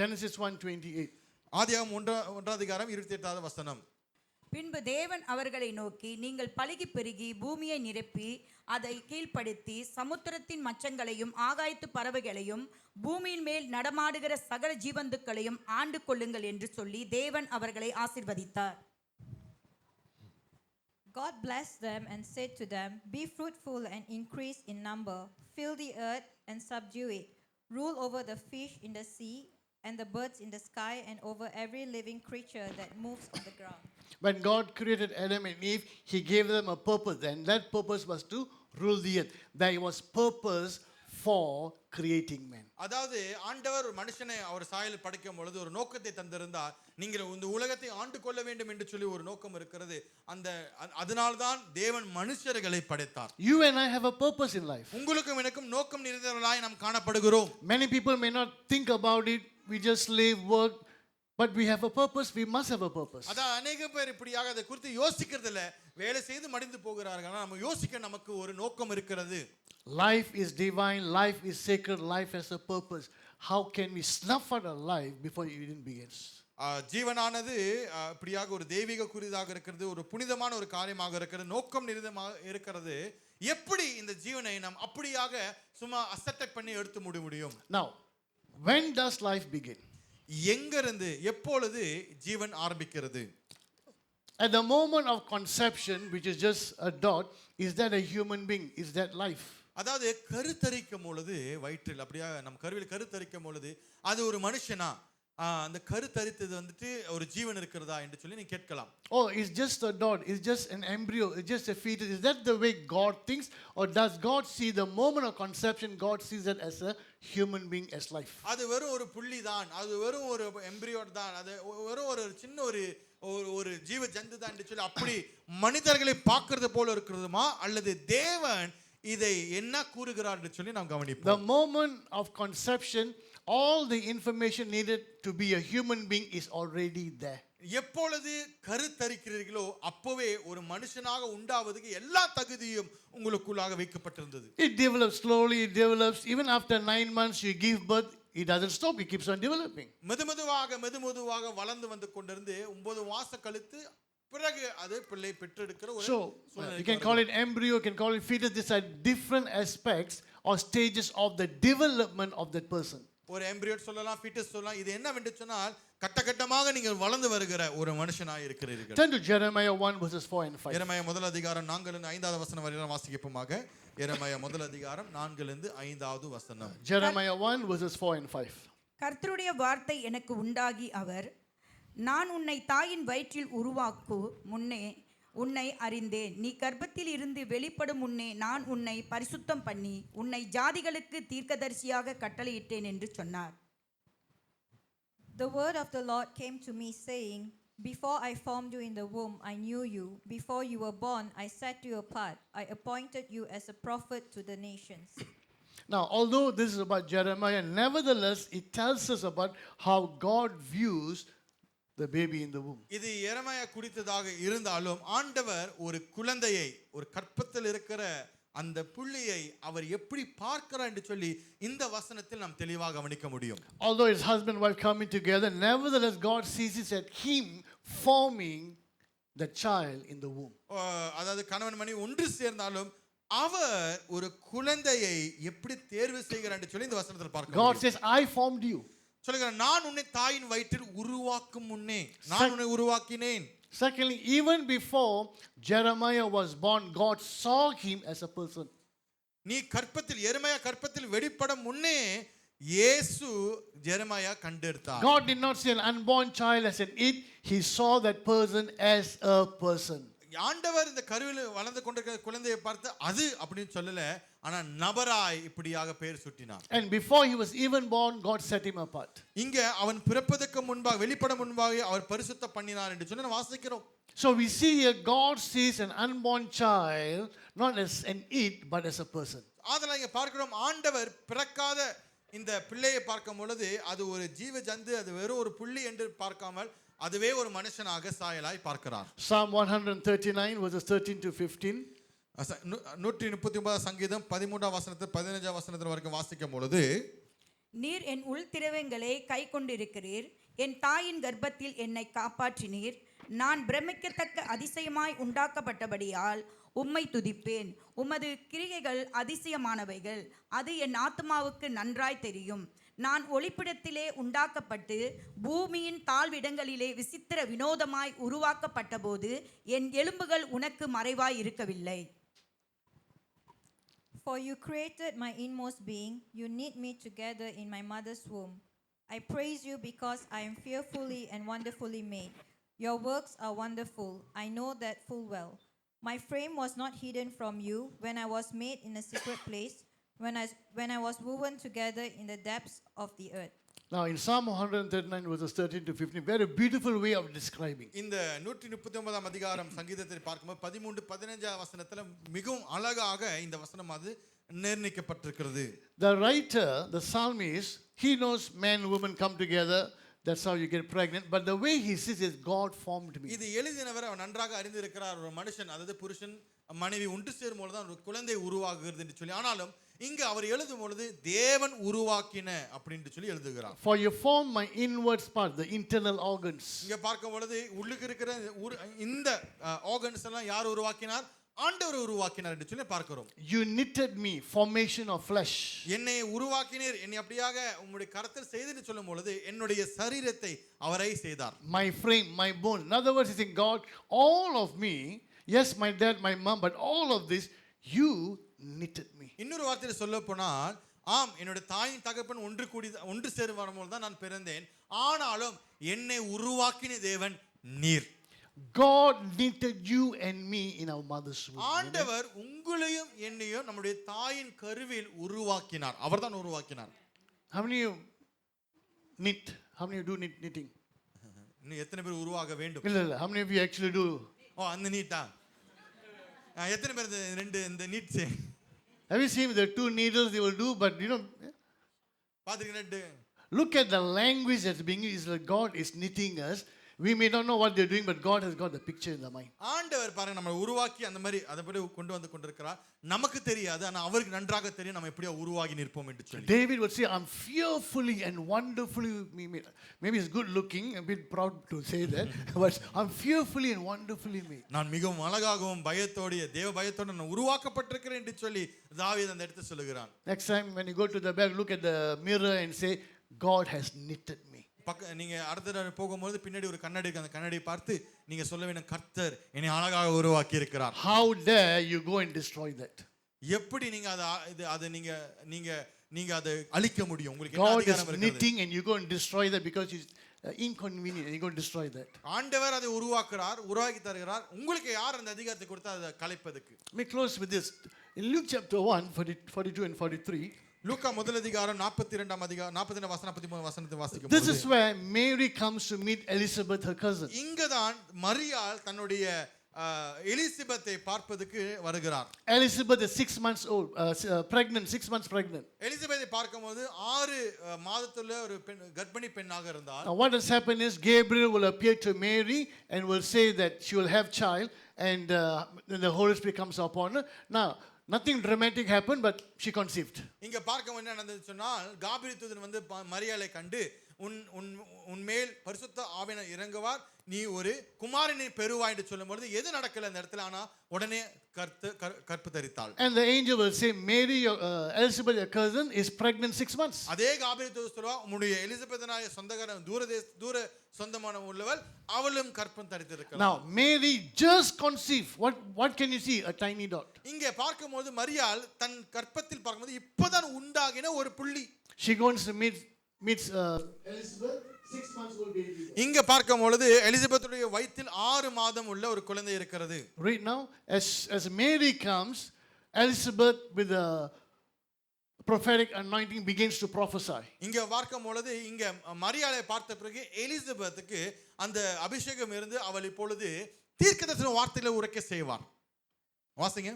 Genesis 1:28. ஆதியாகமம் 1ஆம் அதிகாரம் 28வது வசனம். பின்பு தேவன் அவர்களை நோக்கி, நீங்கள் பலுகி பெருகி பூமியை நிரப்பி அதை கீழ்ப்படுத்தி சமுத்திரத்தின் மச்சங்களையும் ஆகாயத்து பறவைகளையும் பூமியின் மேல் நடமாடுகிற சகல ஜீவந்துக்களையும் ஆண்டு கொள்ளுங்கள் என்று சொல்லி தேவன் அவர்களை ஆசீர்வதித்தார். God blessed them and said to them, "Be fruitful and increase in number, fill the earth and subdue it, rule over the fish in the sea and the birds in the sky and over every living creature that moves on the ground." When God created Adam and Eve, He gave them a purpose, and that purpose was to rule the earth. There was purpose for creating man. அதாவது ஆண்டவர் மனுஷனை அவர் சாயலில் படைக்கும் பொழுது ஒரு நோக்கத்தை தந்திருந்தார். நீங்கள் இந்த உலகத்தை ஆண்டு கொள்ள வேண்டும் என்று சொல்லி ஒரு நோக்கம் இருக்கிறது. அதனால்தான் தேவன் மனுஷர்களை படைத்தார். You and I have a purpose in life. உங்களுக்கும் எனக்கும் நோக்கம் நிறைந்தவர்களாய் நாம் காணப்படுகிறோம். Many people may not think about it. We just live, work, but we have a purpose. We must have a purpose. அதான் அநேக பேர் இப்படியாக அதை குறித்து யோசிக்கிறது இல்ல, வேலை செய்து மடிந்து போகிறார்கள். நம்ம யோசிக்க நமக்கு ஒரு நோக்கம் இருக்கிறது. Life is divine, life is sacred, life has a purpose. How can we snuff out our life before it even begins? ஜீவனானது இப்படியாக ஒரு தெய்வீக குறிதாக இருக்கிறது, ஒரு புனிதமான ஒரு காரியமாக இருக்கிறது, நோக்கம் நிறுத்தமாக இருக்கிறது. எப்படி இந்த ஜீவனை நாம் அப்படியாக சும்மா அசட்டை பண்ணி எடுத்து முடியும்? Now, when does life begin? எங்கிருந்து எப்பொழுது ஜீவன் ஆரம்பிக்கிறது? At the moment of conception, which is just a dot, is that a human being? Is that life? அதாவது கருத்தரிக்கும் பொழுது வயிற்றில் அப்படியா நம் கருவில் கருத்தரிக்கும் பொழுது அது ஒரு மனுஷனா, அந்த கருத்தரித்தது வந்துட்டு ஒரு ஜீவன் இருக்கிறதா என்று சொல்லி நீ கேட்கலாம். Oh, it's just a dot, it's just an embryo, it's just a fetus. Is that the way God thinks? Or does God see the moment of conception, God sees it as a human being, as life? அது வெறும் ஒரு புள்ளி தான், அது வெறும் ஒரு embryo தான், அது வெறும் ஒரு சின்ன ஒரு ஜீவ ஜந்து தான் என்று சொல்லி அப்படி மனிதர்களை பார்க்கிறது போல இருக்கிறதுமா, அல்லது தேவன் இதை என்ன கூறுகிறார் என்று சொல்லி நாம் கவனிப்போம். The moment of conception, all the information needed to be a human being is already there. எப்பொழுது கருத்தரிக்கிறீர்களோ அப்பவே ஒரு மனுஷனாக உண்டாவதுக்கு எல்லா தகுதியும் உங்களுக்குள்ளாக வைக்கப்பட்டிருந்தது. It develops slowly, it develops. Even after 9 months you give birth, it doesn't stop, it keeps on developing. மெதுமெதுவாக வளர்ந்து வந்து கொண்டிருந்து 9 மாசம் கழித்து பிறகு அது பிள்ளை பெற்றெடுக்கிற ஒரு So, you can call it embryo, you can call it fetus. These are different aspects or stages of the development of that person. ஒரு எம்பிரியோ சொல்லலாம், ஃபீட்டஸ் சொல்லலாம். இது என்னவென்று சொன்னால் கட்டமாக நீங்கள் வளர்ந்து வருகிற ஒரு மனுஷனாய் இருக்கிறீர்கள். Turn to Jeremiah 1 verses 4 and 5. எரேமியா முதல் அதிகாரம் 4 லிருந்து 5வது வசனம் வரை வாசிக்கப்போமாக. எரேமியா முதல் அதிகாரம் 4 லிருந்து 5வது வசனம். Jeremiah 1 verses 4 and 5. கர்த்தருடைய வார்த்தை எனக்கு உண்டாகி அவர், நான் உன்னை தாயின் வயிற்றில் உருவாக்கு முன்னே உன்னை அறிந்தேன். நீ கர்ப்பத்தில் இருந்து வெளிப்படும் முன்னே நான் உன்னை பரிசுத்தம் பண்ணி உன்னை ஜாதிகளுக்கு தீர்க்கதரிசியாக கட்டளையிட்டேன் என்று சொன்னார். The word of the Lord came to me, saying, Before I formed you in the womb, I knew you. Before you were born, I set you apart. I appointed you as a prophet to the nations. Now, although this is about Jeremiah, nevertheless, it tells us about how God views the baby in the womb. இது எரேமியா குறித்ததாக இருந்தாலும் ஆண்டவர் ஒரு குழந்தையை, ஒரு கற்பத்தில் இருக்கிற அந்த புள்ளியை அவர் எப்படி பார்க்கிறார் என்று சொல்லி இந்த வசனத்தில் நாம் தெளிவாக கவனிக்க முடியும். Although his husband and wife coming together, nevertheless God sees it at him forming the child in the womb. அதாவது கணவன் மனைவி ஒன்று சேர்ந்தாலும் அவர் ஒரு குழந்தையை எப்படி தேர்வு செய்கிறார் என்று சொல்லி இந்த வசனத்தில் பார்க்கிறோம். God says, I formed you. சொல்லுகிறார், நான் உன்னை தாயின் வயிற்றில் உருவாக்கும் முன்னே நான் உன்னை உருவாக்கினேன். Secondly, even before Jeremiah was born, God saw him as a person. நீ கற்பத்தில் எரேமியா கற்பத்தில் வெளிப்பட முன்னே இயேசு எரேமியா கண்டெடுத்தார். God did not see an unborn child as an it, he saw that person as a person. ஆண்டவர் இந்த கருவில் வளர்ந்து கொண்டிருக்கிற குழந்தையை பார்த்து அது அப்படின்னு சொல்லல, ஆனா நபராய் இப்படியாக பெயர் சூட்டினார். And before he was even born, God set him apart. இங்க அவன் பிறப்பதற்கு முன்பாக வெளிப்பட முன்பாக அவர் பரிசுத்தம் பண்ணினார் என்று சொல்லி நாம் வாசிக்கிறோம். So we see here God sees an unborn child not as an it but as a person. அதனால இங்க பார்க்கிறோம், ஆண்டவர் பிறக்காத இந்த பிள்ளையை பார்க்கும் பொழுது அது ஒரு ஜீவ ஜந்து, அது வெறும் ஒரு புள்ளி என்று பார்க்காமல் அதுவே ஒரு மனுஷனாக சாயலாய் பார்க்கிறார். Psalm 139 verses 13 to 15. 139 சங்கீதம் 13 வசனத்தில் 15 வசனத்தில் வரைக்கும் வாசிக்கும் பொழுது, நீர் என் உள் திரவங்களை கை கொண்டிருக்கிறீர், என் தாயின் கர்ப்பத்தில் என்னை காப்பாற்றினீர். நான் பிரமிக்கத்தக்க அதிசயமாய் உண்டாக்கப்பட்டபடியால் உம்மை துதிப்பேன். உமது கிரியைகள் அதிசயமானவைகள், அது என் ஆத்மாவுக்கு நன்றாய் தெரியும். நான் ஒளிப்பிடத்திலே உண்டாக்கப்பட்டு பூமியின் தாழ்விடங்களிலே விசித்திர வினோதமாய் உருவாக்கப்பட்ட போது என் எலும்புகள் உனக்கு மறைவாய் இருக்கவில்லை. For you created my inmost being, you knit me together in my mother's womb. I praise you because I am fearfully and wonderfully made. Your works are wonderful, I know that full well. My frame was not hidden from you when I was made in a secret place, when I was woven together in the depths of the earth. Now in Psalm 139 verses 13 to 15, very beautiful way of describing. இந்த 139 அதிகாரம் சங்கீதத்தை பார்க்கும்போது 13-15 வசனத்துல மிகவும் அழகாக இந்த வசனம் அது நிர்ணயிக்கப்பட்டிருக்கிறது. The writer, the psalmist, he knows man and woman come together, That's how you get pregnant. But the way he says is, God formed me. இது எழுதினவர் அவர் நன்றாக அறிந்திருக்கிறார். ஒரு மனுஷன், அதாவது புருஷன் மனைவி ஒன்று சேரும் பொழுது தான் ஒரு குழந்தை உருவாகுகிறது என்று சொல்லி. ஆனாலும் இங்க அவர் எழுதும் பொழுது தேவன் உருவாக்கின அப்படின்னு சொல்லி எழுதுகிறார். For you formed my inwards part, the internal organs. இங்க பார்க்கும் பொழுது உள்ளுக்கு இருக்கிற இந்த ஆர்கன்ஸ் எல்லாம் யார் உருவாக்கினார்? ஆண்டவர் உருவாக்கினார் என்று சொல்லி பார்க்கிறோம். You knitted me, formation of flesh. என்னை உருவாக்கினீர், என்னை அப்படியாக உம்முடைய கரத்தில் செய்து சொல்லும் பொழுது என்னுடைய சரீரத்தை அவரை செய்தார். My frame, my bones. In other words, he's saying, God, all of me, yes, my dad, my mom, but all of this, you knitted me. இன்னொரு வார்த்தையில் சொல்ல போனால், ஆம், என்னுடைய தாயின் தகப்பன் ஒன்று சேரும் வரும்போது தான் நான் பிறந்தேன். ஆனாலும் என்னை உருவாக்கின தேவன் நீர். God knitted you and me in our mother's womb. ஆண்டவர் உங்களையும் என்னையும் நம்முடைய தாயின் கருவில் உருவாக்கினார். அவர்தான் உருவாக்கினார். How many you knit? How many you do knitting? இன்னும் எத்தனை பேர் உருவாக வேண்டும்? இல்ல. How many of you actually do? ஓ, அந்த நீட்டா? எத்தனை பேர் இந்த NEET Have you seen the two needles they will do? But you know, பாத்துக்கிட்டு look at the language that's being used. Like God is knitting us. We may not know what they're doing, but God has got the picture in the mind. ஆண்டவர் பாருங்க நம்ம உருவாக்கி அந்த மாதிரி அதப்படி கொண்டு கொண்டிருக்கிறார். நமக்கு தெரியாது, ஆனா அவருக்கு நன்றாக தெரியும் நம்ம எப்படியா உருவாகி நிற்போம் என்று சொல்லி. David would say, I'm fearfully and wonderfully made. Maybe he's good looking, a bit proud to say that, but I'm fearfully and wonderfully made. நான் மிகவும் அழகாகவும் பயத்தோட தேவ பயத்தோட நான் உருவாக்கப்பட்டிருக்கிறேன் என்று சொல்லி தாவீது அந்த இடத்துல சொல்லுகிறான். Next time when you go to the back, look at the mirror and say, God has knitted me. நீங்க அடுத்த போகும்போது பின்னாடி ஒரு கண்ணாடி இருக்கு, அந்த கண்ணாடியை பார்த்து நீங்க சொல்ல வேண்டும், கர்த்தர் என்னை அழகாக உருவாக்கி இருக்கிறார். How dare you go and destroy that? எப்படி நீங்க அதை நீங்க அதை அழிக்க முடியும்? உங்களுக்கு என்ன God அதிகாரம் is இருக்குது? knitting and you go and destroy that because it's inconvenient and you go and destroy that. ஆண்டவர் அதை உருவாக்கி தருகிறார். உங்களுக்கு யார் அந்த அதிகாரத்தை கொடுத்தா அதை கலைப்பதற்கு? Let me close with this. In Luke chapter 1, 42 and 43. லூக்கா முதல் அதிகாரம் 42ஆம் அதிகாரம் 42 வசனம் 43 வசனத்தை வாசிக்கும். This is where Mary comes to meet Elizabeth, her cousin. இங்கதான் மரியாள் தன்னுடைய எலிசபெத்தை பார்ப்பதற்கு வருகிறார். Elizabeth is 6 months old, pregnant, 6 months pregnant. எலிசபெத்தை பார்க்கும்போது 6 மாதத்துல ஒரு கர்ப்பிணி பெண்ணாக இருந்தார். Now what has happened is Gabriel will appear to Mary and will say that she will have child, and then the Holy Spirit comes upon her. Now nothing dramatic happened, but she conceived. இங்க பார்க்க என்ன நடந்தது சொன்னால், Gabriel தூதன் வந்து மரியாளை கண்டு உன் மேல் பரிசுத்த ஆவியானவர் இறங்குவார், நீ ஒரு குமாரனை பெறுவாய் என்று சொல்லும்போது எது நடக்கல அந்த இடத்துல, ஆனா உடனே கற்பு தரித்தாள். And the angel will say, Mary, Elizabeth, your cousin, is pregnant 6 months. அதே காபிரியேல் தூதன் சொல்வா, உம்முடைய எலிசபெத்னாய சொந்தக்கார தூர சொந்தமான உள்ளவள் அவளும் கற்பம் தரித்திருக்கிறாள். Now Mary just conceived. What can you see? A tiny dot. இங்கே பார்க்கும்போது மரியாள் தன் கற்பத்தில் பார்க்கும்போது இப்பதான் உண்டாகின ஒரு புள்ளி. She goes to meets Elizabeth, 6 months old baby. இங்க பார்க்கும் பொழுது எலிசபெத்துடைய வயிற்றில் 6 மாதம் உள்ள ஒரு குழந்தை இருக்கிறது. Right now, as Mary comes, Elizabeth with a prophetic anointing begins to prophesy. இங்க பார்க்கும் பொழுது இங்க மரியாளை பார்த்த பிறகு எலிசபெத்துக்கு அந்த அபிஷேகம் இருந்து அவள் இப்பொழுது தீர்க்கதரிசன வார்த்தைகளை உரைக்க செய்வார். வாசிங்க.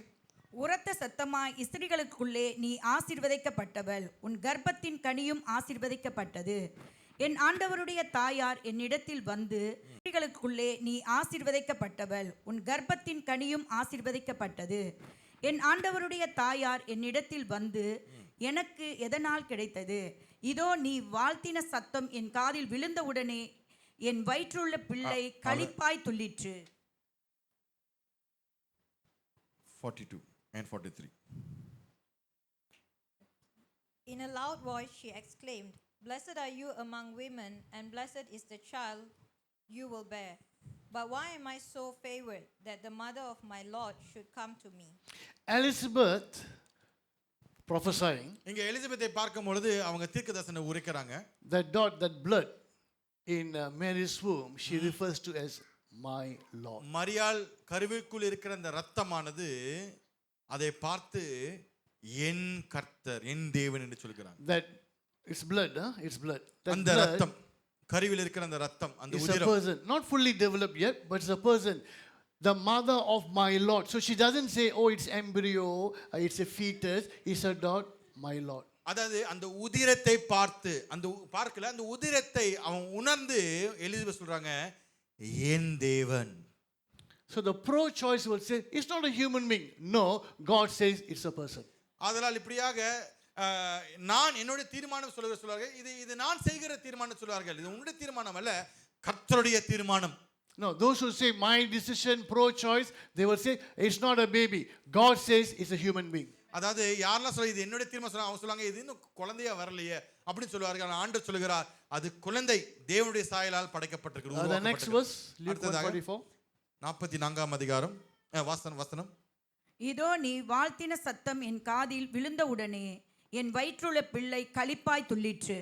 உரத்த சத்தமாய் ஸ்திரீகளுக்குள்ளே நீ ஆசீர்வதிக்கப்பட்டவள், உன் கர்ப்பத்தின் கனியும் ஆசீர்வதிக்கப்பட்டது. என் ஆண்டவருடைய தாயார் என்னிடத்தில் வந்து, ஸ்திரீகளுக்குள்ளே நீ ஆசீர்வதிக்கப்பட்டவள், உன் கர்ப்பத்தின் கனியும் ஆசீர்வதிக்கப்பட்டது. என் ஆண்டவருடைய தாயார் என்னிடத்தில் வந்து, எனக்கு எதனால் கிடைத்தது? இதோ நீ வாழ்த்தின சத்தம் என் காதில் விழுந்தவுடனே என் வயிற்றுள்ள பிள்ளை களிப்பாய் துள்ளிற்று. 42 and 43. In a loud voice she exclaimed, "Blessed are you among women, and blessed is the child you will bear. But why am I so favored that the mother of my Lord should come to me?" Elizabeth prophesying. இங்க எலிசபெத்தை பார்க்கும் பொழுது அவங்க தீர்க்கதரிசனம் உரைக்கறாங்க. That dot, that blood in Mary's womb, she refers to as my Lord. மரியாள் கருவிற்குள் இருக்கிற அந்த இரத்தமானது அதை பார்த்து என் கர்த்தர், என் தேவன் என்று சொல்கிறாங்க. That it's blood, it's blood. அந்த இரத்தம், கருவில் இருக்கிற அந்த இரத்தம், அந்த is உதிரம். a person, not fully developed yet, but it's a person, the mother of my Lord. So she doesn't say, oh, it's embryo, it's a fetus, it's a dot, my Lord. அதாவது அந்த உதிரத்தை பார்த்து பார்க்கல அந்த உதிரத்தை அவன் உணர்ந்து Elizabeth சொல்றாங்க என் தேவன். So the pro-choice will say, it's not a human being. No, God says it's a person. அதனால் இப்படியாக நான் என்னுடைய தீர்மானம் சொல்வார்கள். இது நான் செய்கிற தீர்மானம் சொல்வார்கள். இது உன்னுடைய தீர்மானம் அல்ல, கர்த்தருடைய தீர்மானம். No, those who say my decision, pro-choice, they will say it's not a baby. God says it's a human being. அதாவது யாரெல்லாம் சொல்ல இது என்னுடைய தீர்மானம் சொல்றாங்க, அவங்க சொல்லுவாங்க இது இன்னும் குழந்தையா வரலையே அப்படின்னு சொல்லுவார்கள். ஆண்டவர் சொல்லுகிறார் அது குழந்தை தேவனுடைய சாயலால் படைக்கப்பட்டிருக்கிறது. The next verse, Luke 1:44. 44ஆம் அதிகாரம் வசனம். இதோ நீ வாழ்த்தின சத்தம் என் காதில் விழுந்தவுடனே என் வயிற்றுள்ள பிள்ளை களிப்பாய் துள்ளிற்று.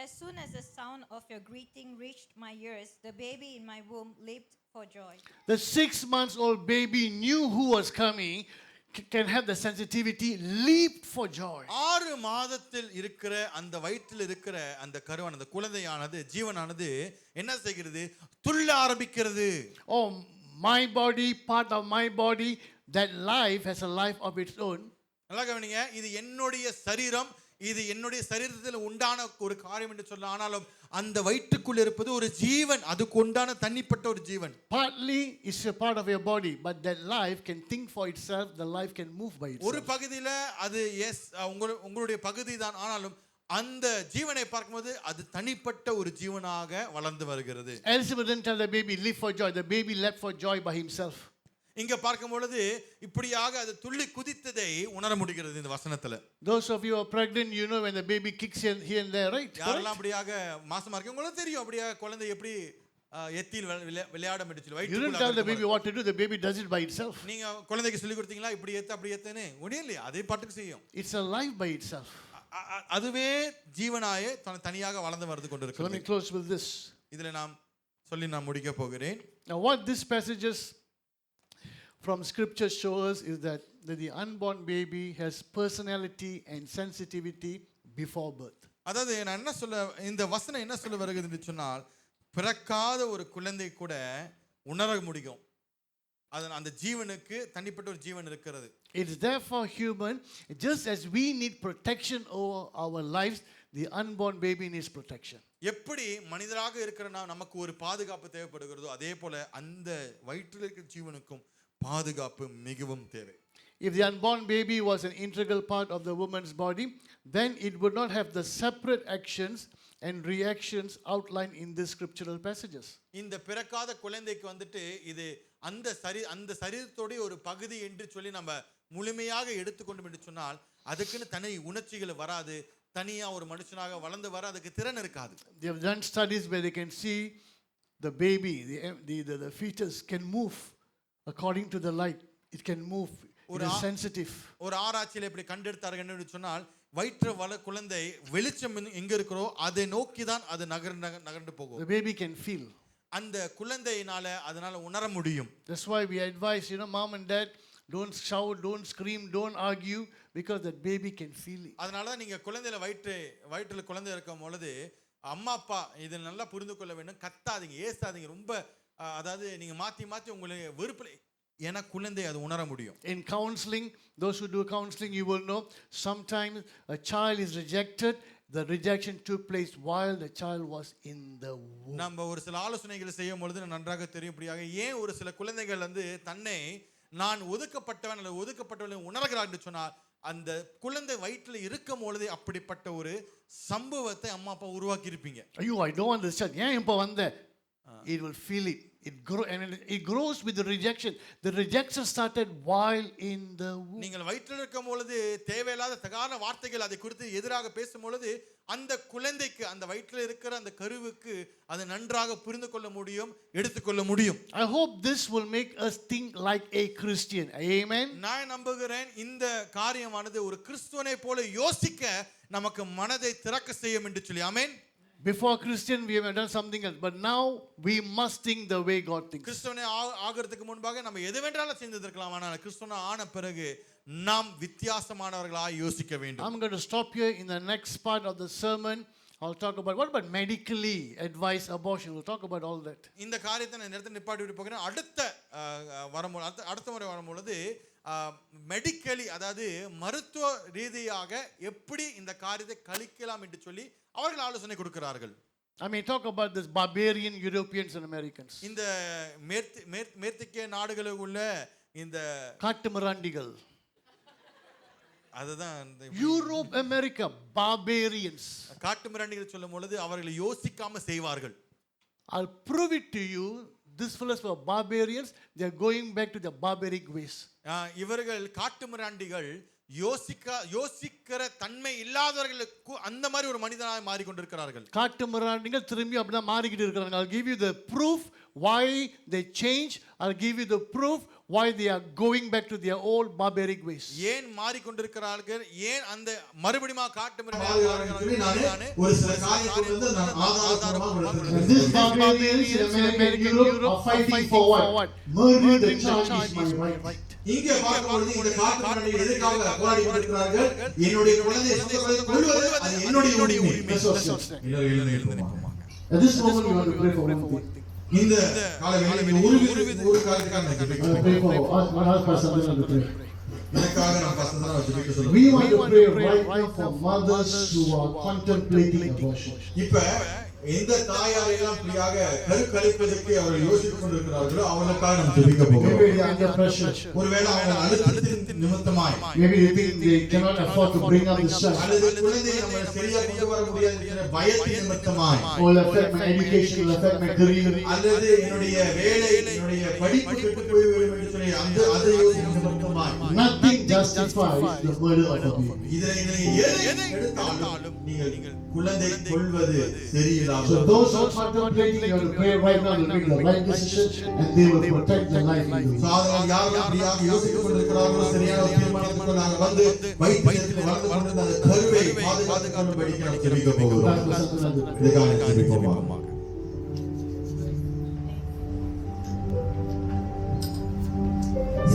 As soon as the sound of your greeting reached my ears, the baby in my womb leaped for joy. The 6-month-old baby knew who was coming, can have the sensitivity, leaped for joy. 6 மாதத்தில் இருக்கிற அந்த வயிற்றில் இருக்கிற அந்த கருவானது, அந்த குழந்தையானது, ஜீவனானது என்ன செய்கிறது? துள்ள ஆரம்பிக்கிறது. Oh, my body, part of my body, that life has a life of its own. நல்லா கவனிங்க, இது என்னுடைய சரீரம், இது என்னுடைய சரீரத்தில் உண்டான ஒரு காரியம் என்று சொல்ல, ஆனாலும் அந்த வயிற்றுக்குள் இருப்பது ஒரு ஜீவன், அதுக்கு உண்டான தனிப்பட்ட ஒரு ஜீவன். Partly it's a part of your body, but that life can think for itself, the life can move by itself. ஒரு பகுதியில அது உங்களுடைய பகுதி தான், ஆனாலும் அந்த ஜீவனை பார்க்கும்போது அது தனிப்பட்ட ஒரு ஜீவனாக வளர்ந்து வருகிறது. Elizabeth didn't tell the baby leap for joy, the baby leapt for joy by himself. இங்க பார்க்கும் பொழுது இப்படியாக அது துள்ளி குதித்ததை உணர முடிகிறது இந்த வசனத்துல. Those of you who are pregnant, you know when the baby kicks here and there, right? யாரெல்லாம் அப்படியாக மாசமா இருக்கு உங்களுக்கு தெரியும், அப்படியாக குழந்தை எப்படி எத்தியில் விளையாட முடிச்சு. You didn't tell the baby what to do, the baby does it by itself. நீங்க குழந்தைக்கு சொல்லி கொடுத்தீங்களா இப்படி ஏத்து அப்படி ஏத்துன்னு? முடியலையா, அதே பாட்டுக்கு செய்யும். It's a life by itself. அதுவே ஜீவனாயே தனியாக வளர்ந்து வந்து So let me கொண்டிருக்கிறது. close with this. இதுல நான் முடிக்க போகிறேன். Now what these passages from scripture show us is that the unborn baby has personality and sensitivity before birth. அதாவது நான் என்ன சொல்ல, இந்த வசனம் என்ன சொல்ல வருகிறது என்று சொன்னால், பிறக்காத ஒரு குழந்தை கூட உணர முடியும், அந்த ஜீவனுக்கு தனிப்பட்ட ஒரு ஜீவன் இருக்கிறது. It's therefore human, just as we need protection over our lives, the unborn baby needs protection. எப்படி மனிதராக இருக்கிற நமக்கு ஒரு பாதுகாப்பு தேவைப்படுகிறதோ அதே போல அந்த வயிற்றில் இருக்கிற ஜீவனுக்கும் பாதுகாப்பு மிகவும் தேவை. If the unborn baby was an integral part of the woman's body, then it would not have the separate actions and reactions outlined in these scriptural passages. இந்த பிறக்காத குழந்தைக்கு வந்துட்டு இது அந்த சரீரத்தோட ஒரு பகுதி என்று சொல்லி நம்ம முழுமையாக எடுத்துக்கொண்டோம் என்று சொன்னால் அதுக்குன்னு தனி உணர்ச்சிகள் வராது, தனியா ஒரு மனுஷனாக வளர்ந்து வர அதுக்கு திறன் இருக்காது. They have done studies where they can see the baby, the fetus can move according to the light. It can move. It is sensitive. ஒரு ஆராய்ச்சியில இப்படி கண்டெடுத்தார்கள் என்று சொன்னால் வயிற்று குழந்தை வெளிச்சம் எங்க இருக்கிறோ அதை நோக்கி தான் அது நகர்ந்து போகும். The baby can feel. அந்த குழந்தையினால அதனால உணர முடியும். That's why we advise, mom and dad, don't shout, don't scream, don't argue, because that baby can feel it. அதனால தான் நீங்க குழந்தையில வயிற்றுல குழந்தை இருக்கும் பொழுது அம்மா அப்பா இதை நல்லா புரிந்து கொள்ள வேண்டும். கத்தாதீங்க, ஏசாதீங்க, ரொம்ப அதாவது நீங்க மாத்தி உங்களுடைய வெறுப்புல ஏன்னா குழந்தை அது உணர முடியும். In counseling, those who do counseling, you will know sometimes a child is rejected. The rejection took place while the child was in the womb. நம்ம ஒரு சில ஆலோசனைகளை செய்யும் பொழுது நன்றாக தெரியும் இப்படியாக ஏன் ஒரு சில குழந்தைகள் வந்து தன்னை நான் ஒதுக்கப்பட்டவன் அல்லது ஒதுக்கப்பட்டவன் உணர்கிறார் என்று சொன்னால் அந்த குழந்தை வயிற்றில் இருக்கும் பொழுது அப்படிப்பட்ட ஒரு சம்பவத்தை அம்மா அப்பா உருவாக்கி இருப்பீங்க. ஐயோ, I don't understand. ஏன் இப்போ வந்த? It will feel it. It grows with the rejection. The rejection started while in the womb. நீங்கள் வயிற்றில் இருக்கும் பொழுது தேவையில்லாத தகாத வார்த்தைகள் அதை குறித்து எதிராக பேசும் பொழுது அந்த குழந்தைக்கு அந்த வயிற்றில் இருக்கிற அந்த கருவுக்கு அதை நன்றாக புரிந்து கொள்ள முடியும், எடுத்துக்கொள்ள முடியும். I hope this will make us think like a Christian. Amen. நான் நம்புகிறேன் இந்த காரியமானது ஒரு கிறிஸ்துவனை போல யோசிக்க நமக்கு மனதை திறக்க செய்யும் என்று சொல்லி. ஆமென். Before Christian we have done something else, but now we must think the way God thinks. கிறிஸ்துவனை ஆகிறதுக்கு முன்பாக நம்ம எது வேண்டாலும் செய்திருக்கலாம், ஆனால் கிறிஸ்துவனை ஆன பிறகு நாம் வித்தியாசமானவர்களாய் யோசிக்க வேண்டும். I'm going to stop here. In the next part of the sermon I'll talk about what about medically advised abortion. We'll talk about all that. இந்த காரியத்தை நான் இந்த இடத்துல நிப்பாட்டி விட்டு போகிறேன். அடுத்த முறை வரும்பொழுது மெடிக்கலி, அதாவது மருத்துவ ரீதியாக எப்படி இந்த காரியத்தை கழிக்கலாம் என்று சொல்லி அவர்கள் ஆலோசனை கொடுக்கிறார்கள். I mean, talk about this barbarian Europeans and Americans. இந்த மேற்கிய நாடுகளில் உள்ள இந்த காட்டுமிராண்டிகள், அதுதான் யூரோப் அமெரிக்கா barbarians. காட்டுமிராண்டிகள் சொல்லும் பொழுது அவர்கள் யோசிக்காம செய்வார்கள். I'll prove it to you. These fellows were barbarians. They are going back to their barbaric ways. இவர்கள் காட்டுமிராண்டிகள் யோசிக்கிற தன்மை இல்லாதவர்களுக்கு அந்த மாதிரி ஒரு மனிதனாக மாறிக்கொண்டிருக்கிறார்கள். காட்டுமிராண்டிகள் திரும்பி அப்படியே மாறிக்கிட்டு இருக்காங்க. I'll give you the proof why they change. I'll give you the proof why they are going back to their old barbaric ways. ஏன் மாறிக்கொண்டிருக்கிறார்கள், ஏன் அந்த மறுபடியும் காட்டுமிராண்டிகள் ஒரு சில காரியங்களை நான் ஆதாரமாக These barbarians in America and Europe are fighting for what? Murdering the child is my right. இங்கே பார்க்கும்போது இந்த காட்டுமிராண்டிகள் எதற்காக போராடி கொண்டிருக்கிறார்கள்? என்னுடைய குழந்தையை சுத்தப்படுத்தி கொள்வது அது என்னுடைய உரிமை. At this moment we want to pray for one thing. இந்த காலவேளையில் ஒரு காரியத்துக்காக நான் ஜெபிக்கிறேன். Pray for one husband something to pray. எனக்காக நான் பசங்களா ஜெபிக்க சொல்றேன். We want to pray right now for mothers who are contemplating abortion. இப்ப எந்த தாயார் எல்லாம் பிரியாக கருக்கலைப்பதற்கு அவர்கள் யோசித்துக் கொண்டிருக்கிறார்களோ அவர்களுக்காக நாம் ஜெபிக்க போகிறோம். Maybe they are under pressure. ஒருவேளை அவங்க அழுத்தத்தின் நிமித்தமாய் Maybe they think they cannot afford to bring up this child. அல்லது குழந்தையை நம்ம சரியா கொண்டு வர முடியாது என்ற பயத்தின் நிமித்தமாய், Will affect my education, will affect my career. அல்லது என்னுடைய வேலை, என்னுடைய படிப்பு கெட்டு போய்விடும் என்று சொல்லி அதை யோசிக்கும் நிமித்தமாய், Nothing justifies the murder of a baby. இதில் எதை எடுத்தாலும் நீங்கள் குழந்தை கொள்வது சரியில்லாமல். So those who are contemplating, you have to pray right now to make the right decision, and they will protect the life in you. சாதனால் யாரும் அப்படியாக யோசித்துக் கொண்டிருக்கிறார்களோ சரியான தீர்மானத்துக்கு நாங்கள் வந்து வைத்தியத்தில் வளர்ந்து கொண்டிருந்த அந்த கருவை பாதுகாத்துக் கொள்ளும்படி நாம் ஜெபிக்க போகிறோம். இதுக்காக ஜெபிப்போமா?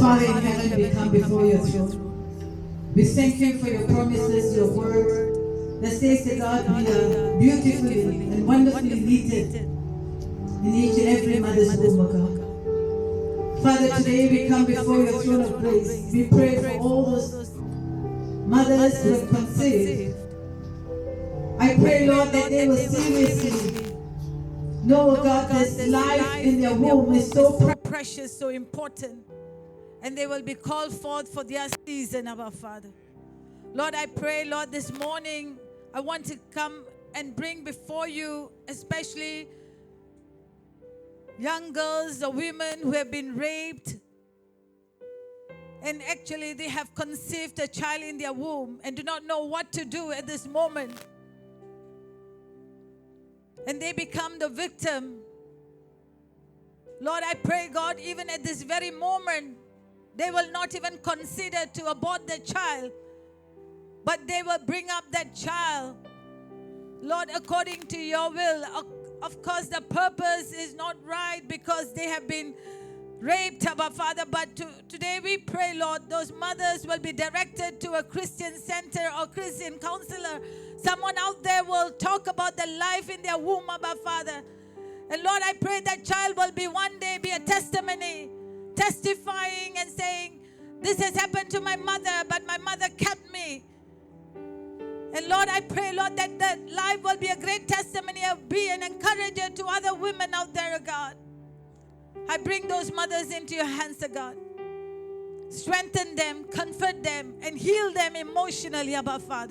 Father in heaven, we come before your throne. We thank you for your promises, your word that says that God, we are beautifully and wonderfully knitted in each and every mother's womb, O God. Father, today we come before your throne of grace. We pray for all those mothers who have conceived. I pray, Lord, that they will seriously know, God, that life in their womb is so precious, so important. And they will be called forth for their season, our Father. Lord, I pray, Lord, this morning, I want to come and bring before you, especially young girls or women who have been raped. And actually, they have conceived a child in their womb and do not know what to do at this moment. And they become the victim. Lord, I pray, God, even at this very moment, they will not even consider to abort the child, but they will bring up that child, Lord, according to your will. Of course, the purpose is not right because they have been raped, our Father, but today we pray, Lord, those mothers will be directed to a Christian center or Christian counselor. Someone out there will talk about the life in their womb, our Father. And Lord, I pray that child will be one day be a testimony, testifying and saying, this has happened to my mother, but my mother kept me. And Lord, I pray, Lord, that that life will be a great testimony of be an encourager to other women out there, God. I bring those mothers into your hands, God. Strengthen them, comfort them, and heal them emotionally, Abba Father.